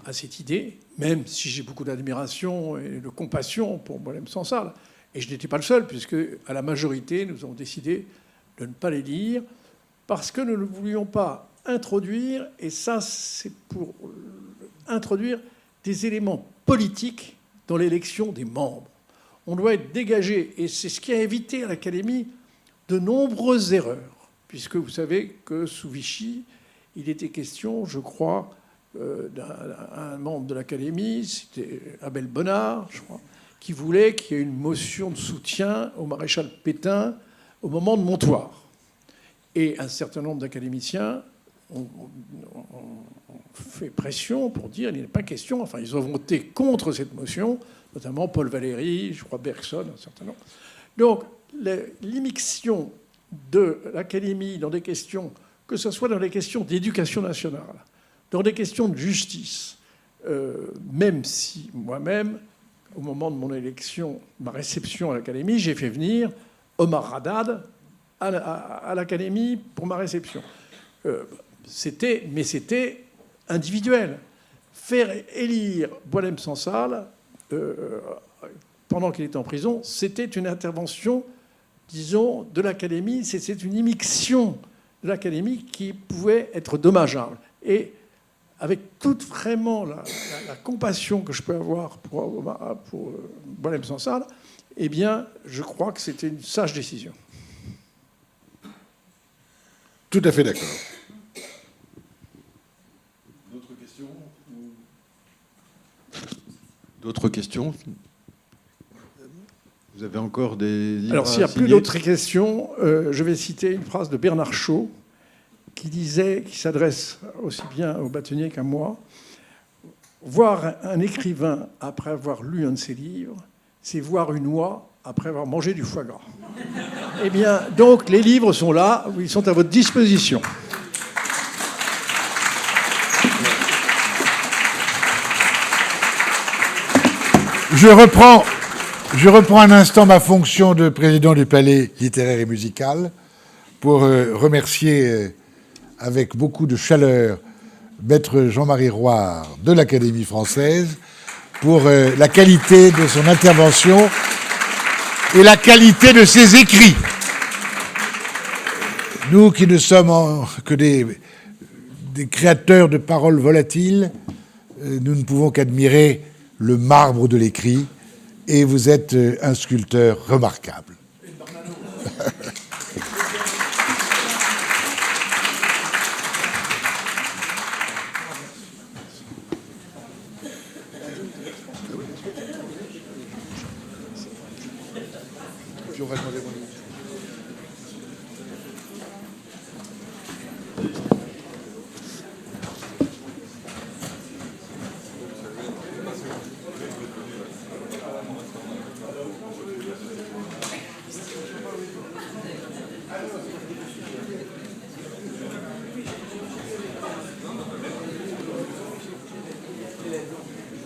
à cette idée, même si j'ai beaucoup d'admiration et de compassion pour Boualem Sansal. Et je n'étais pas le seul, puisque à la majorité, nous avons décidé de ne pas les lire, parce que nous ne voulions pas introduire, et ça c'est pour introduire des éléments politiques dans l'élection des membres. On doit être dégagé. Et c'est ce qui a évité à l'Académie de nombreuses erreurs. Puisque vous savez que sous Vichy, il était question, je crois, d'un membre de l'Académie, c'était Abel Bonnard, je crois, qui voulait qu'il y ait une motion de soutien au maréchal Pétain au moment de Montoire. Et un certain nombre d'académiciens ont fait pression pour dire qu'il n'est pas question. Enfin, ils ont voté contre cette motion, notamment Paul Valéry, je crois Bergson, un certain nombre. Donc, l'immixion de l'Académie dans des questions, que ce soit dans les questions d'éducation nationale, dans des questions de justice, même si moi-même, au moment de mon élection, ma réception à l'Académie, j'ai fait venir Omar Haddad à l'Académie pour ma réception. Mais c'était individuel. Faire élire Boualem Sansal pendant qu'il était en prison, c'était une intervention, disons, de l'Académie. C'est une immixtion de l'Académie qui pouvait être dommageable. Et avec toute vraiment la compassion que je peux avoir pour Boualem Sansal, eh bien, je crois que c'était une sage décision. Tout à fait d'accord. D'autres questions? D'autres questions? Vous avez encore des livres? Alors, s'il n'y a plus d'autres questions, je vais citer une phrase de Bernard Shaw qui disait, qui s'adresse aussi bien aux bâtonniers qu'à moi: voir un écrivain après avoir lu un de ses livres, c'est voir une oie après avoir mangé du foie gras. Eh bien, donc, les livres sont là, ils sont à votre disposition. Je reprends un instant ma fonction de président du Palais littéraire et musical pour remercier avec beaucoup de chaleur Maître Jean-Marie Roire de l'Académie française pour la qualité de son intervention et la qualité de ses écrits. Nous qui ne sommes que des créateurs de paroles volatiles, nous ne pouvons qu'admirer le marbre de l'écrit, et vous êtes un sculpteur remarquable. On va demander